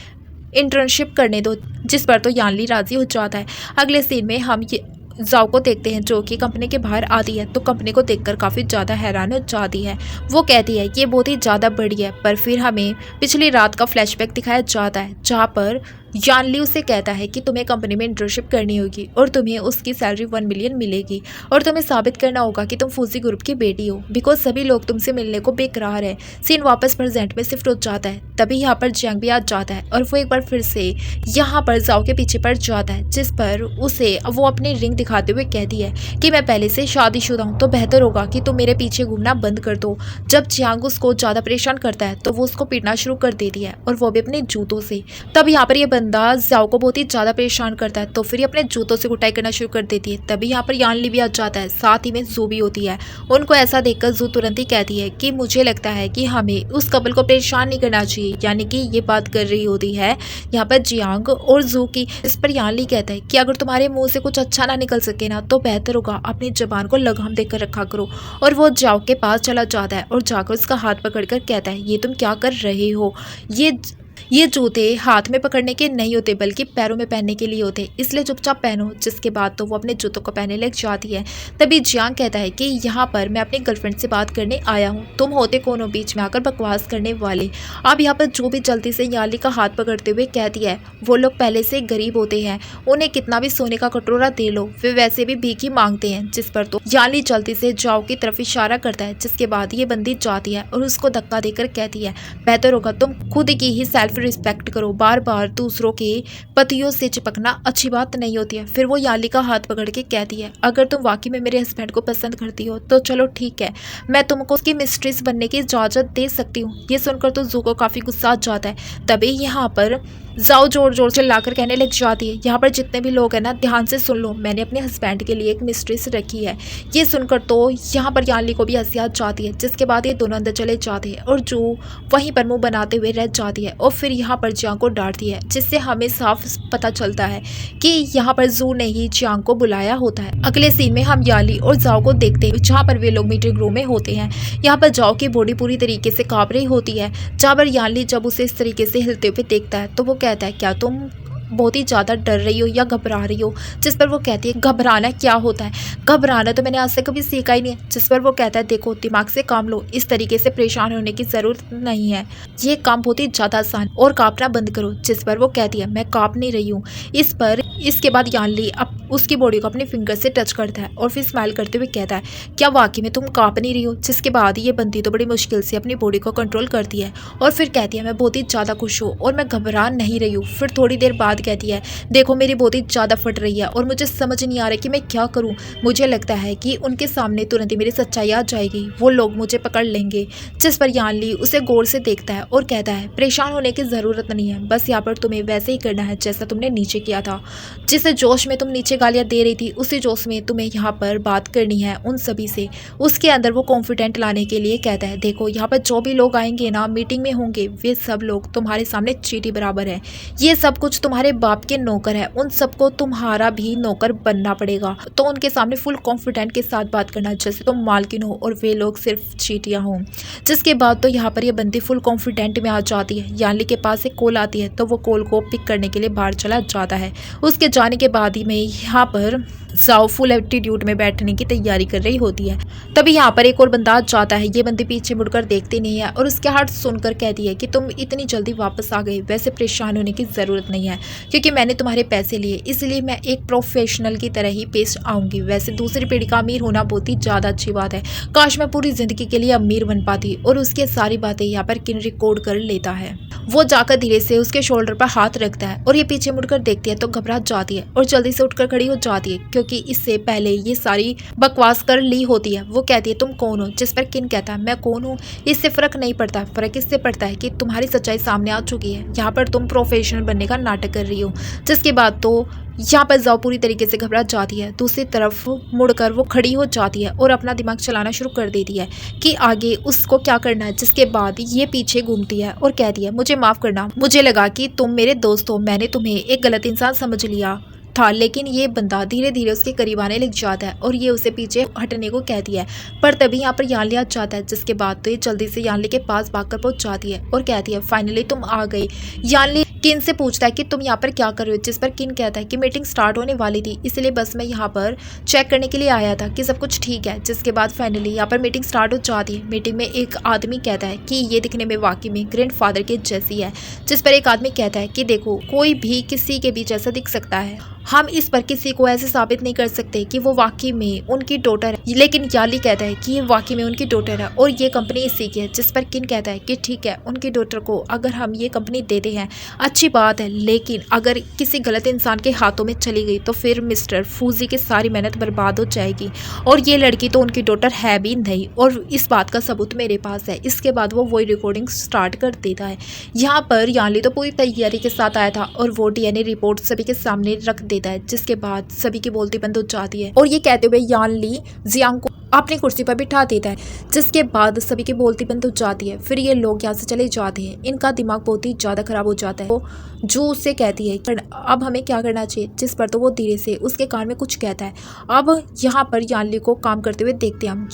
इंटर्नशिप करने दो, जिस पर तो यानली राजी हो जाता है। अगले सीन में हम ये जाओ को देखते हैं जो कि कंपनी के बाहर आती है तो कंपनी को देखकर काफ़ी ज़्यादा हैरान हो जाती है। वो कहती है कि ये बहुत ही ज़्यादा बड़ी है। पर फिर हमें पिछली रात का फ्लैशबैक दिखाया जाता है जहाँ पर यानली उसे कहता है कि तुम्हें कंपनी में इंटर्नशिप करनी होगी और तुम्हें उसकी सैलरी 1 मिलियन मिलेगी और तुम्हें साबित करना होगा कि तुम फूजी ग्रुप की बेटी हो, बिकॉज सभी लोग तुमसे मिलने को बेकरार है। सीन वापस प्रेजेंट में शिफ्ट हो जाता है। तभी यहाँ पर जियांग भी आ जाता है और वो एक बार फिर से यहाँ पर जाओ के पीछे पड़ जाता है, जिस पर उसे वो अपनी रिंग दिखाते हुए कहती है कि मैं पहले से शादीशुदा हूँ तो बेहतर होगा कि तुम मेरे पीछे घूमना बंद कर दो। जब जियांग उसको ज़्यादा परेशान करता है तो वो उसको पीटना शुरू कर देती है और वो भी अपने जूतों से। तब यहाँ पर ये बंदा जाओ को बहुत ही ज़्यादा परेशान करता है तो फिर अपने जूतों से कुटाई करना शुरू कर देती है। तभी यहाँ पर यानली भी आ जाता है, साथ ही में जू भी होती है। उनको ऐसा देखकर जू तुरंत ही कहती है कि मुझे लगता है कि हमें उस कपल को परेशान नहीं करना चाहिए, यानी कि ये बात कर रही होती है यहाँ पर जियांग और जू की। इस पर यानली कहता है कि अगर तुम्हारे मुँह से कुछ अच्छा ना निकल सके ना तो बेहतर होगा अपनी जबान को लगाम देकर रखा करो। और वो जाओ के पास चला जाता है और जाकर उसका हाथ पकड़कर कहता है ये तुम क्या कर रहे हो, ये जूते हाथ में पकड़ने के नहीं होते बल्कि पैरों में पहनने के लिए होते, इसलिए चुपचाप पहनो। जिसके बाद तो वो अपने जूतों को पहनने लग जाती है। तभी जियांग कहता है कि यहाँ पर मैं अपनी गर्लफ्रेंड से बात करने आया हूँ, तुम होते कौन हो बीच में आकर बकवास करने वाले। अब यहाँ पर जो भी जल्दी से यानली का हाथ पकड़ते हुए कहती है वो लोग पहले से गरीब होते हैं, उन्हें कितना भी सोने का कटोरा दे लो वे वैसे भी भीख ही मांगते हैं। जिस पर तो यानली जल्दी से जाओ की तरफ इशारा करता है। जिसके बाद ये बंदी जाती है और उसको धक्का देकर कहती है बेहतर होगा तुम खुद की ही सेल्फ रिस्पेक्ट करो, बार बार दूसरों के पतियों से चिपकना अच्छी बात नहीं होती है। फिर वो यानली का हाथ पकड़ के कहती है अगर तुम वाकई में मेरे हस्बैंड को पसंद करती हो तो चलो ठीक है, मैं तुमको उसकी मिस्ट्रेस बनने की इजाज़त दे सकती हूँ। ये सुनकर तो जू को काफ़ी गुस्सा आ जाता है। तभी यहाँ पर जाओ जोर जोर से लाकर कहने लग जाती है यहाँ पर जितने भी लोग हैं ना ध्यान से सुन लो, मैंने अपने हस्बैंड के लिए एक मिस्ट्रेस रखी है। ये सुनकर तो यहाँ पर यानली को भी हंसी आ जाती है। जिसके बाद ये दोनों अंदर चले जाते हैं और जो वहीं पर मुंह बनाते हुए रह जाती है और फिर यहाँ पर जियांग को डांटती है, जिससे हमें साफ पता चलता है कि यहाँ पर जू ने ही जियांग को बुलाया होता है। अगले सीन में हम यानली और जाओ को देखते हैं जहाँ पर वे लोग मीटिंग रूम में होते हैं। यहाँ पर जाओ की बॉडी पूरी तरीके से कांप रही होती है। जहाँ पर यानली जब उसे इस तरीके से हिलते हुए देखता है तो वो कहता है क्या तुम बहुत ही ज़्यादा डर रही हो या घबरा रही हो। जिस पर वो कहती है घबराना क्या होता है, घबराना तो मैंने आज से कभी सीखा ही नहीं है। जिस पर वो कहता है देखो दिमाग से काम लो, इस तरीके से परेशान होने की ज़रूरत नहीं है, ये काम बहुत ही ज़्यादा आसान और कांपना बंद करो। जिस पर वो कहती है मैं कांप नहीं रही हूँ। इसके बाद यानली अब उसकी बॉडी को अपने फिंगर से टच करता है और फिर स्माइल करते हुए कहता है क्या वाकई में तुम कांप नहीं रही हो। जिसके बाद ये बंदी तो बड़ी मुश्किल से अपनी बॉडी को कंट्रोल करती है और फिर कहती है मैं बहुत ही ज़्यादा खुश हूँ और मैं घबरा नहीं रही हूँ। फिर थोड़ी देर बाद कहती है देखो मेरी बहुत ही ज़्यादा फट रही है और मुझे समझ नहीं आ रहा कि मैं क्या करूँ। मुझे लगता है कि उनके सामने तुरंत ही मेरी सच्चाई आ जाएगी, वो लोग मुझे पकड़ लेंगे। जिस पर यानली उसे गौर से देखता है और कहता है परेशान होने की ज़रूरत नहीं है, बस यहाँ पर तुम्हें वैसे ही करना है जैसा तुमने नीचे किया था। जिस जोश में तुम नीचे गालियाँ दे रही थी उसी जोश में तुम्हें यहाँ पर बात करनी है उन सभी से। उसके अंदर वो कॉन्फिडेंट लाने के लिए कहता है देखो यहाँ पर जो भी लोग आएंगे ना मीटिंग में होंगे वे सब लोग तुम्हारे सामने चींटी बराबर है, ये सब कुछ तुम्हारे बाप के नौकर है, उन सबको तुम्हारा भी नौकर बनना पड़ेगा। तो उनके सामने फुल कॉन्फिडेंट के साथ बात करना जैसे तुम मालकिन हो और वे लोग सिर्फ चीटियाँ हों। जिसके बाद तो यहाँ पर ये बंदी फुल कॉन्फिडेंट में आ जाती है। यानली के पास एक कॉल आती है तो वो कॉल को पिक करने के लिए बाहर चला जाता है। उसके जाने के बाद ही में यहाँ पर जाओ फुल एटीट्यूड में बैठने की तैयारी कर रही होती है। तभी यहाँ पर एक और बंदा आ जाता है। ये बंदी पीछे मुड़कर देखती नहीं है और उसके हाथ सुनकर कहती है कि तुम इतनी जल्दी वापस आ गए, वैसे परेशान होने की ज़रूरत नहीं है, क्योंकि मैंने तुम्हारे पैसे लिए, इसलिए मैं एक प्रोफेशनल की तरह ही पेश आऊँगी। वैसे दूसरी पीढ़ी का अमीर होना बहुत ही ज़्यादा अच्छी बात है। काश मैं पूरी ज़िंदगी के लिए अमीर बन पाती। और उसकी सारी बातें यहाँ पर किन रिकॉर्ड कर लेता है। वो जाकर धीरे से उसके शोल्डर पर हाथ रखता है और ये पीछे मुड़कर देखती है तो घबरा जाती है और जल्दी से उठकर खड़ी हो जाती है, क्योंकि इससे पहले ये सारी बकवास कर ली होती है। वो कहती है तुम कौन हो? जिस पर किन कहता है मैं कौन हूँ, इससे फर्क नहीं पड़ता। फर्क इससे पड़ता है कि तुम्हारी सच्चाई सामने आ चुकी है। यहाँ पर तुम प्रोफेशनल बनने का नाटक कर रही हो। जिसके बाद तो यहाँ पर जाओ पूरी तरीके से घबरा जाती है। दूसरी तरफ मुड़कर वो खड़ी हो जाती है और अपना दिमाग चलाना शुरू कर देती है कि आगे उसको क्या करना है। जिसके बाद ये पीछे घूमती है और कहती है मुझे माफ़ करना, मुझे लगा कि तुम मेरे दोस्त हो, मैंने तुम्हें एक गलत इंसान समझ लिया था। लेकिन ये बंदा धीरे धीरे उसके करीब आने लग जाता है और ये उसे पीछे हटने को कहती है। पर तभी यहाँ पर यानली आ जाता है। जिसके बाद तो ये जल्दी से यानली के पास भागकर पहुंच जाती है और कहती है फाइनली तुम आ गई। यानली किन से पूछता है कि तुम यहाँ पर क्या कर रहे हो। जिस पर किन कहता है कि मीटिंग स्टार्ट होने वाली थी, इसलिए बस मैं यहाँ पर चेक करने के लिए आया था कि सब कुछ ठीक है। जिसके बाद फाइनली यहाँ पर मीटिंग स्टार्ट हो जाती है। मीटिंग में एक आदमी कहता है कि ये दिखने में वाकई में ग्रैंडफादर के जैसी है। जिस पर एक आदमी कहता है कि देखो कोई भी किसी के भी जैसा दिख सकता है, हम इस पर किसी को ऐसे साबित नहीं कर सकते कि वो वाकई में उनकी डॉटर है। लेकिन याली कहता है कि ये वाकई में उनकी डॉटर है और ये कंपनी इसी की है। जिस पर किन कहता है कि ठीक है, उनकी डॉटर को अगर हम ये कंपनी देते हैं अच्छी बात है, लेकिन अगर किसी गलत इंसान के हाथों में चली गई तो फिर मिस्टर फूजी की सारी मेहनत बर्बाद हो जाएगी। और ये लड़की तो उनकी डॉटर है भी नहीं और इस बात का सबूत मेरे पास है। इसके बाद वो वही रिकॉर्डिंग स्टार्ट कर देता है। यहाँ पर याली तो पूरी तैयारी के साथ आया था और वो डीएनए रिपोर्ट सभी के सामने रख देता है। जिसके बाद सभी की बोलती बंद हो जाती है और ये कहते हुए यानली जियांग को अपनी कुर्सी पर बिठा देता है। जिसके बाद सभी की बोलती बंद हो जाती है। फिर ये लोग यहाँ से चले जाते हैं। इनका दिमाग बहुत ही ज़्यादा खराब हो जाता है। वो जो उससे कहती है अब हमें क्या करना चाहिए। जिस पर तो वो धीरे से उसके कान में कुछ कहता है। अब यहाँ पर यानली को काम करते हुए देखते हैं हम,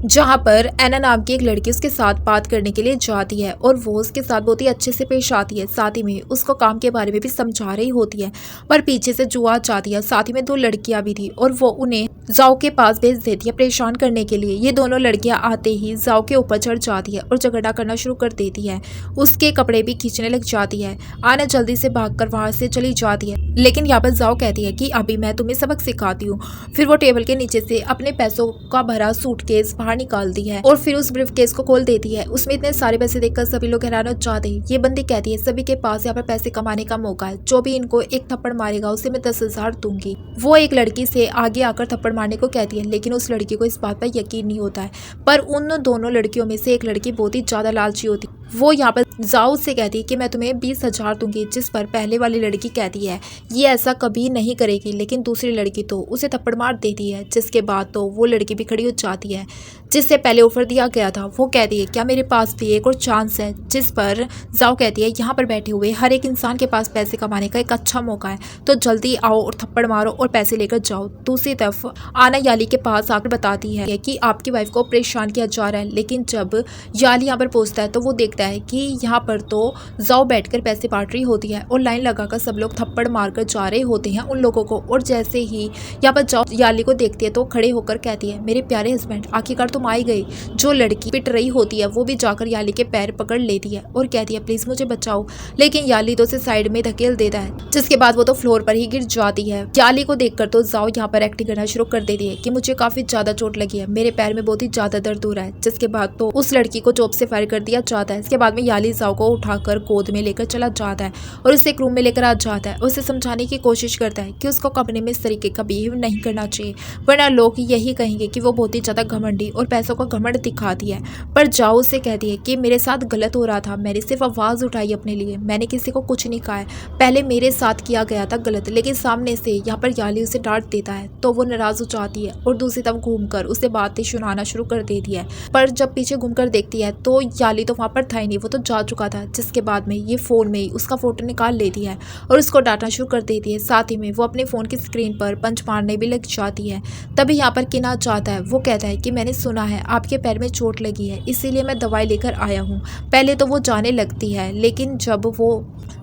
जहाँ पर एना नाम की एक लड़की उसके साथ बात करने के लिए जाती है और वो उसके साथ बहुत ही अच्छे से पेश आती है। साथ ही में उसको काम के बारे में भी समझा रही होती है, पर पीछे से जुआ जाती है। साथ ही में 2 लड़कियां भी थी और वो उन्हें जाओ के पास भेज देती है परेशान करने के लिए। ये दोनों लड़कियां आते ही जाओ के ऊपर चढ़ जाती है और झगड़ा करना शुरू कर देती है। उसके कपड़े भी खींचने लग जाती है। आना जल्दी से भागकर वहां से चली जाती है। लेकिन यहाँ पर जाओ कहती है कि अभी मैं तुम्हें सबक सिखाती हूँ। फिर वो टेबल के नीचे से अपने पैसों का भरा सूटकेस बाहर निकालती है और फिर उस ब्रीफकेस को खोल देती है। उसमें इतने सारे पैसे देखकर सभी लोग हैरान हो जाते हैं। ये बंदी कहती है सभी के पास यहाँ पर पैसे कमाने का मौका है, जो भी इनको एक थप्पड़ मारेगा उसे मैं 10,000 दूंगी। वो एक लड़की से आगे आकर थप्पड़ मारने को कहती है, लेकिन उस लड़की को इस बात पर यकीन नहीं होता है। पर उन दोनों लड़कियों में से एक लड़की बहुत ही ज्यादा लालची होती है। वो यहाँ पर जाओ से कहती है कि मैं तुम्हें 20,000 दूंगी। जिस पर पहले वाली लड़की कहती है ये ऐसा कभी नहीं करेगी, लेकिन दूसरी लड़की तो उसे थप्पड़ मार देती है। जिसके बाद तो वो लड़की भी खड़ी हो जाती है जिससे पहले ऑफर दिया गया था। वो कहती है क्या मेरे पास भी एक और चांस है। जिस पर जाओ कहती है यहाँ पर बैठे हुए हर एक इंसान के पास पैसे कमाने का एक अच्छा मौका है, तो जल्दी आओ और थप्पड़ मारो और पैसे लेकर जाओ। दूसरी तरफ आना याली के पास आकर बताती है कि आपकी वाइफ को परेशान किया जा रहा है। लेकिन जब याली यहाँ पर पहुँचता है तो वो देखता है कि यहाँ पर तो जाओ बैठकर पैसे बांट रही होती है और लाइन लगाकर सब लोग थप्पड़ मारकर जा रहे होते हैं उन लोगों को। और जैसे ही यहाँ पर जाओ याली को देखती है तो खड़े होकर कहती है मेरे प्यारे हस्बैंड आखिरकार तुम आई गई। जो लड़की पिट रही होती है वो भी जाकर याली के पैर पकड़ लेती है और कहती है प्लीज मुझे बचाओ। लेकिन याली तो उसे साइड में धकेल देता है, जिसके बाद वो तो फ्लोर पर ही गिर जाती है। याली को देखकर तो जाओ यहाँ पर एक्टिंग करना शुरू कर देती है कि मुझे काफी ज्यादा चोट लगी है, मेरे पैर में बहुत ही ज्यादा दर्द हो रहा है। जिसके बाद तो उस लड़की को जॉब से फायर कर दिया जाता है। इसके बाद में याली जाओ को उठाकर गोद में लेकर चला जाता है और उसे एक रूम में लेकर आ जाता है। उसे समझाने की कोशिश करता है कि उसको कंपनी में इस तरीके का बिहेव नहीं करना चाहिए, वरना लोग यही कहेंगे कि वो बहुत ही ज्यादा घमंडी और पैसों का घमंड दिखाती है। पर जाओ से कहती है कि मेरे साथ गलत हो रहा था, मैंने सिर्फ आवाज उठाई अपने लिए, मैंने किसी को कुछ नहीं कहा है। पहले मेरे साथ किया गया था गलत, लेकिन सामने से यहाँ पर याली उसे डांट देता है तो वो नाराज हो जाती है और दूसरी तरफ घूमकर उसे बातें सुनाना शुरू कर देती है। पर जब पीछे घूमकर देखती है तो याली तो वहाँ पर था ही नहीं, वो तो जा चुका था। जिसके बाद में ये फोन में ही उसका फोटो निकाल लेती है और उसको डांटना शुरू कर देती है। साथ ही में वो अपने फोन की स्क्रीन पर पंच मारने भी लग जाती है। तभी यहाँ पर किना जाता है। वो कहता है कि मैंने सुना है आपके पैर में चोट लगी है, इसीलिए मैं दवाई लेकर आया हूँ। पहले तो वो जाने लगती है, लेकिन जब वो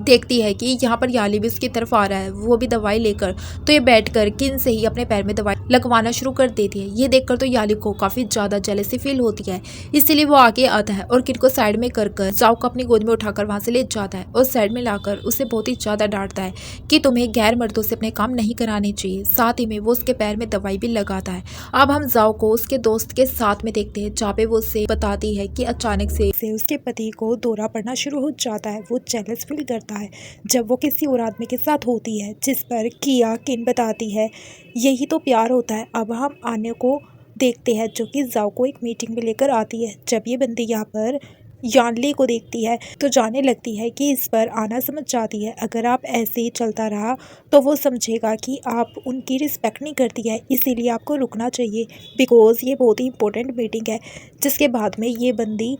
देखती है कि यहाँ पर याली भी उसकी तरफ आ रहा है वो भी दवाई लेकर, तो ये बैठकर किन से ही अपने पैर में दवाई लगवाना शुरू कर देती है। ये देखकर तो याली को काफी ज्यादा जेलसी फील होती है, इसीलिए वो आगे आता है और किन को साइड में कर जाओ को अपनी गोद में उठाकर वहां से ले जाता है और साइड में लाकर उसे बहुत ही ज्यादा डांटता है कि तुम्हें गैर मर्दों से अपने काम नहीं कराने चाहिए। साथ ही में वो उसके पैर में दवाई भी लगाता है। अब हम जाओ को उसके दोस्त के साथ में देखते हैं, जहाँ पे वो उसे बताती है कि अचानक से उसके पति को दौरा पड़ना शुरू हो जाता है। वो जेलस फील करता है जब वो किसी और आदमी के साथ होती है, जिस पर किया किन बताती है यही तो प्यार होता है। अब हम आने को देखते हैं जो कि जाओ को एक मीटिंग में लेकर आती है। जब ये बंदी यहाँ पर यानली को देखती है तो जाने लगती है कि इस पर आना समझ जाती है। अगर आप ऐसे ही चलता रहा तो वो समझेगा कि आप उनकी रिस्पेक्ट नहीं करती है, इसीलिए आपको रुकना चाहिए बिकॉज ये बहुत ही इंपॉर्टेंट मीटिंग है। जिसके बाद में ये बंदी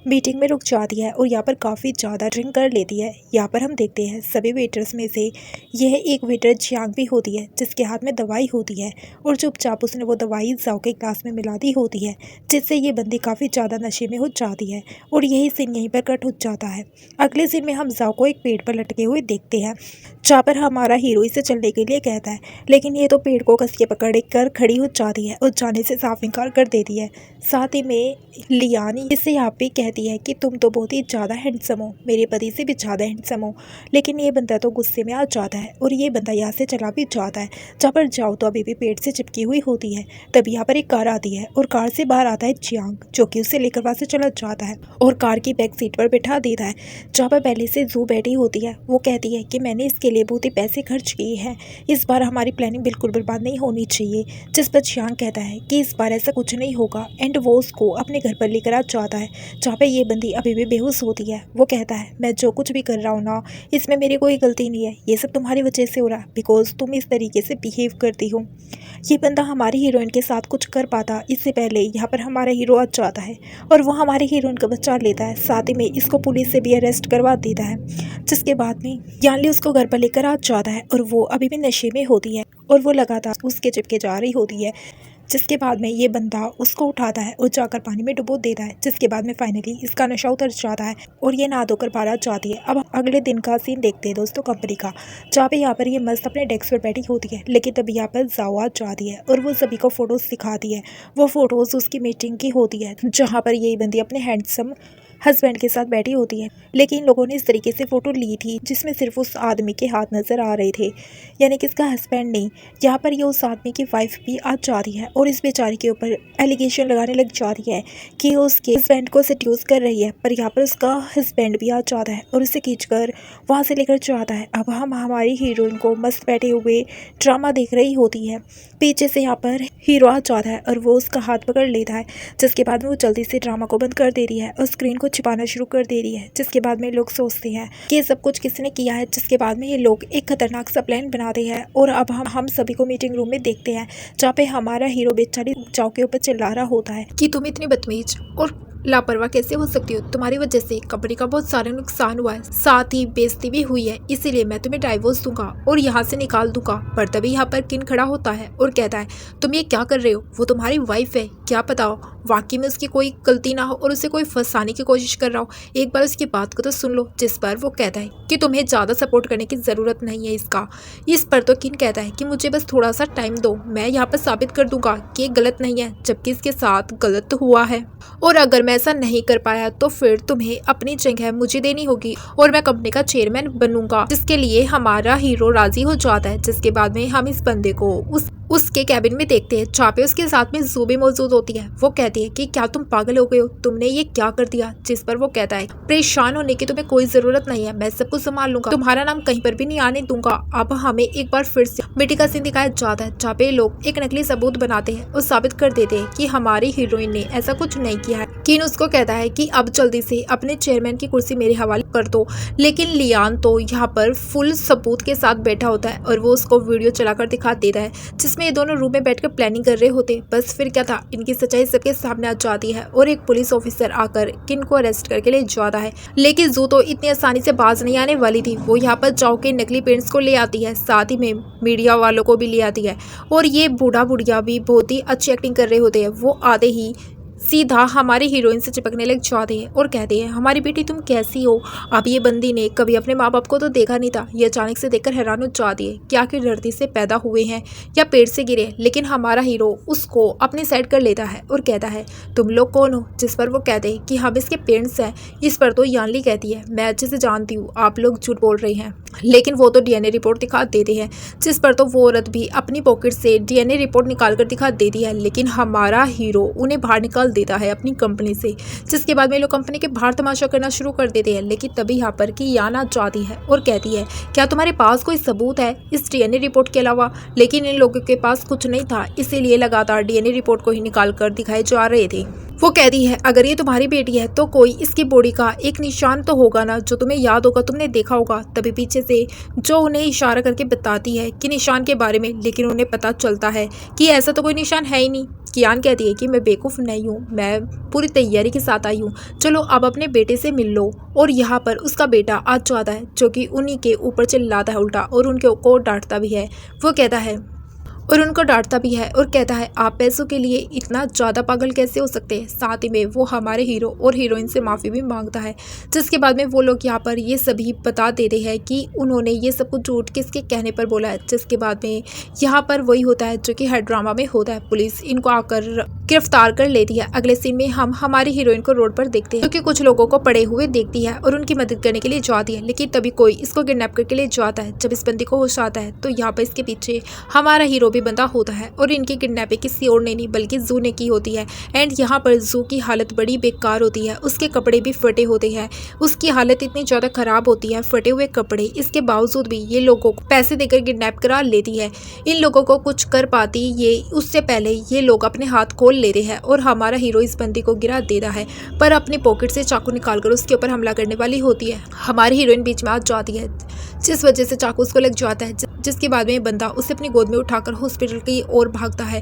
मीटिंग में रुक जाती है और यहाँ पर काफ़ी ज़्यादा ड्रिंक कर लेती है। यहाँ पर हम देखते हैं सभी वेटर्स में से यह एक वेटर जियांग भी होती है, जिसके हाथ में दवाई होती है और चुपचाप उसने वो दवाई जाओ के ग्लास में मिला दी होती है, जिससे ये बंदी काफ़ी ज़्यादा नशे में हो जाती है और यही सीन यहीं पर कट हो जाता है। अगले सीन में हम जाओ को एक पेड़ पर लटके हुए देखते हैं, जहाँ पर हमारा हीरो इसे चलने के लिए कहता है, लेकिन ये तो पेड़ को कस के पकड़ कर खड़ी हो जाती है और जाने से साफ इनकार कर देती है। साथ ही में लियान इसे यहाँ पे कहती है कि तुम तो बहुत ही ज़्यादा हैंडसम हो, मेरे पति से भी ज़्यादा हैंडसम हो। लेकिन ये बंदा तो गुस्से में आ जाता है और ये बंदा यहाँ से चला भी जाता है। जहाँ पर जाओ तो अभी भी पेड़ से चिपकी हुई होती है। तभी यहाँ पर एक कार आती है और कार से बाहर आता है जियांग, जो कि उसे लेकर वहाँ से चला जाता है और कार की बैक सीट पर बैठा देता है। जहाँ पर पहले से जू बैठी होती है, वो कहती है कि मैंने इसके लिए बहुत ही पैसे खर्च किए हैं, इस बार हमारी प्लानिंग बिल्कुल बर्बाद नहीं होनी चाहिए। जिस पर जियांग कहता है कि इस बार ऐसा कुछ नहीं होगा एंड वो उसको अपने घर पर लेकर आ जाता है, जहाँ पे ये बंदी अभी भी बेहोश होती है। वो कहता है मैं जो कुछ भी कर रहा हूँ ना, इसमें मेरी कोई गलती नहीं है, ये सब तुम्हारी वजह से हो रहा है बिकॉज तुम इस तरीके से बिहेव करती हो। ये बंदा हमारी हीरोइन के साथ कुछ कर पाता इससे पहले यहाँ पर हमारा हीरो आ जाता है और वो हमारे हीरोइन का बचा लेता है, साथ ही में इसको पुलिस से भी अरेस्ट करवा देता है। जिसके बाद में यानली उसको घर पर लेकर आ जाता है और वो अभी भी नशे में होती है और वो लगातार उसके चिपके जा रही होती है। जिसके बाद में ये बंदा उसको उठाता है और जाकर पानी में डुबो देता है। जिसके बाद में फाइनली इसका नशा उतर जाता है और ये नहा धोकर बाहर आ जाती है। अब अगले दिन का सीन देखते हैं दोस्तों कंपनी का, जहाँ पे यहाँ पर ये मस्त अपने डेस्क पर बैठी होती है। लेकिन तभी यहाँ पर जाओ आ जाती है और वो सभी को फोटोज दिखाती है। वो फोटोज उसकी मीटिंग की होती है, जहाँ पर यही बंदी अपने हैंडसम हस्बैंड के साथ बैठी होती है। लेकिन लोगों ने इस तरीके से फ़ोटो ली थी जिसमें सिर्फ उस आदमी के हाथ नज़र आ रहे थे, यानी कि इसका हस्बैंड नहीं। यहाँ पर ये उस आदमी की वाइफ भी आ जाती है और इस बेचारी के ऊपर एलिगेशन लगाने लग जाती है कि वो उसके हस्बैंड को सेड्यूस कर रही है। पर यहाँ पर उसका हस्बैंड भी आ जाता है और उसे खींचकर वहाँ से लेकर जाता है। अब हम हमारी हीरोइन को मस्त बैठे हुए ड्रामा देख रही होती है। पीछे से यहाँ पर हीरो आ जाता है और वो उसका हाथ पकड़ लेता है। जिसके बाद में वो जल्दी से ड्रामा को बंद कर दे रही है और स्क्रीन को छिपाना शुरू कर दे रही है। जिसके बाद में लोग सोचते हैं कि ये सब कुछ किसने किया है। जिसके बाद में ये लोग एक खतरनाक सा प्लान बनाते हैं और अब हम सभी को मीटिंग रूम में देखते हैं, जहाँ पे हमारा हीरो बेचारी जाओ के ऊपर चिल्ला रहा होता है कि तुम इतनी बदतमीज और लापरवाह कैसे हो सकती हो, तुम्हारी वजह से कंपनी का बहुत सारा नुकसान हुआ है, साथ ही बेइज्जती भी हुई है, इसीलिए मैं तुम्हें डाइवोर्स दूंगा और यहाँ से निकाल दूंगा। पर तभी यहाँ पर किन खड़ा होता है और कहता है तुम ये क्या कर रहे हो, वो तुम्हारी वाइफ है, क्या पता हो वाकई में उसकी कोई गलती ना हो और उसे कोई फंसाने की कोशिश कर रहा हो, एक बार उसकी बात को तो सुन लो। जिस पर वो कहता है कि तुम्हें ज़्यादा सपोर्ट करने की ज़रूरत नहीं है इसका। इस पर तो किन कहता है कि मुझे बस थोड़ा सा टाइम दो, मैं यहाँ पर साबित कर दूंगा कि ये गलत नहीं है, जबकि इसके साथ गलत हुआ है और अगर मैं ऐसा नहीं कर पाया तो फिर तुम्हें अपनी जगह मुझे देनी होगी और मैं कंपनी का चेयरमैन बनूंगा। जिसके लिए हमारा हीरो राजी हो जाता है। जिसके बाद में हम इस बंदे को उसके कैबिन में देखते हैं, जहाँ पे उसके साथ में जू भी मौजूद होती है। वो कहती है कि क्या तुम पागल हो गए हो, तुमने ये क्या कर दिया। जिस पर वो कहता है परेशान होने की तुम्हें कोई जरूरत नहीं है, मैं सब कुछ संभाल लूंगा, तुम्हारा नाम कहीं पर भी नहीं आने दूंगा। अब हमें एक बार फिर से मीटिंग का सीन दिखाया जाता है, जहाँ पे लोग एक नकली सबूत बनाते हैं और साबित कर देते हैं कि हमारी हीरोइन ने ऐसा कुछ नहीं किया है। किन उसको कहता है कि अब जल्दी से अपने चेयरमैन की कुर्सी मेरे हवाले कर दो। लेकिन लियान तो यहाँ पर फुल सबूत के साथ बैठा होता है और वो उसको वीडियो चलाकर दिखा देता है, जिसमें ये दोनों रूम में बैठकर प्लानिंग कर रहे होते। बस फिर क्या था, इनकी सच्चाई सबके सामने आ जाती है और एक पुलिस ऑफिसर आकर किन को अरेस्ट करके ले जाता है। लेकिन जू तो इतनी आसानी से बाज नहीं आने वाली थी। वो यहाँ पर जाओ के नकली पेरेंट्स को ले आती है, साथ ही में मीडिया वालों को भी ले आती है और ये बूढ़ा बुढ़िया भी बहुत ही अच्छी एक्टिंग कर रहे होते हैं। वो आते ही सीधा हमारी हीरोइन से चिपकने लग जाते हैं और कहते हैं, हमारी बेटी तुम कैसी हो। अब ये बंदी ने कभी अपने माँ बाप को तो देखा नहीं था, ये अचानक से देखकर हैरान हो जाती है कि आखिर धरती से पैदा हुए हैं या पेड़ से गिरे। लेकिन हमारा हीरो उसको अपनी साइड कर लेता है और कहता है, तुम लोग कौन हो। जिस पर वो कहते हैं कि हम इसके पेरेंट्स हैं। इस पर तो यानली कहती है, मैं अच्छे से जानती हूँ आप लोग झूठ बोल रहे हैं। लेकिन वो तो डीएनए रिपोर्ट दिखा देते हैं। जिस पर तो वो औरत भी अपनी पॉकेट से डीएनए रिपोर्ट निकाल कर दिखा देती है। लेकिन हमारा हीरो उन्हें बाहर निकाल देता है अपनी कंपनी से, जिसके बाद में लोग कंपनी के बाहर तमाशा करना शुरू कर देते हैं। लेकिन तभी यहाँ पर कि याना जाती है और कहती है, क्या तुम्हारे पास कोई सबूत है इस डीएनए रिपोर्ट के अलावा। लेकिन इन लोगों के पास कुछ नहीं था, इसीलिए लगातार डीएनए रिपोर्ट को ही निकाल कर दिखाए जा रहे थे। वो कहती है, अगर ये तुम्हारी बेटी है तो कोई इसकी बॉडी का एक निशान तो होगा ना, जो तुम्हें याद होगा, तुमने देखा होगा। तभी पीछे से जो उन्हें इशारा करके बताती है कि निशान के बारे में। लेकिन उन्हें पता चलता है कि ऐसा तो कोई निशान है ही नहीं। कियान कहती है कि मैं बेवकूफ़ नहीं हूँ, मैं पूरी तैयारी के साथ आई हूँ, चलो अब अपने बेटे से मिल लो। और यहाँ पर उसका बेटा आ जाता है, जो कि उन्हीं के ऊपर चिल्लाता है उल्टा और उनको को डांटता भी है। वो कहता है और उनको डांटता भी है और कहता है, आप पैसों के लिए इतना ज़्यादा पागल कैसे हो सकते हैं। साथ ही में वो हमारे हीरो और हीरोइन से माफ़ी भी मांगता है। जिसके बाद में वो लोग यहाँ पर ये सभी बता देते हैं कि उन्होंने ये सब कुछ झूठ किसके कहने पर बोला है। जिसके बाद में यहाँ पर वही होता है जो कि हर ड्रामा में होता है, पुलिस इनको आकर गिरफ्तार कर लेती है। अगले सीन में हम हमारी हीरोइन को रोड पर देखते हैं, क्योंकि कुछ लोगों को पड़े हुए देखती है और उनकी मदद करने के लिए जाती है। लेकिन तभी कोई इसको किडनैप करके ले जाता है। जब इस बंदी को होश आता है तो यहाँ पर इसके पीछे हमारा हीरो भी बंदा होता है और इनकी किडनैपिंग किसी और ने नहीं बल्कि जू ने की होती है। एंड यहाँ पर जू की हालत बड़ी बेकार होती है, उसके कपड़े भी फटे होते हैं, उसकी हालत इतनी ज़्यादा ख़राब होती है, फटे हुए कपड़े। इसके बावजूद भी ये लोगों को पैसे देकर किडनैप करा लेती है। इन लोगों को कुछ कर पाती ये उससे पहले ये लोग अपने हाथ खोल लेते हैं और हमारा हीरो इस बंदी को गिरा देता है, पर अपनी पॉकेट से चाकू निकालकर उसके ऊपर हमला करने वाली होती है। हमारी हीरोइन बीच में आ जाती है, जिस वजह से चाकू उसको लग जाता है। जिसके बाद में बंदा उसे अपनी गोद में उठाकर हॉस्पिटल की ओर भागता है।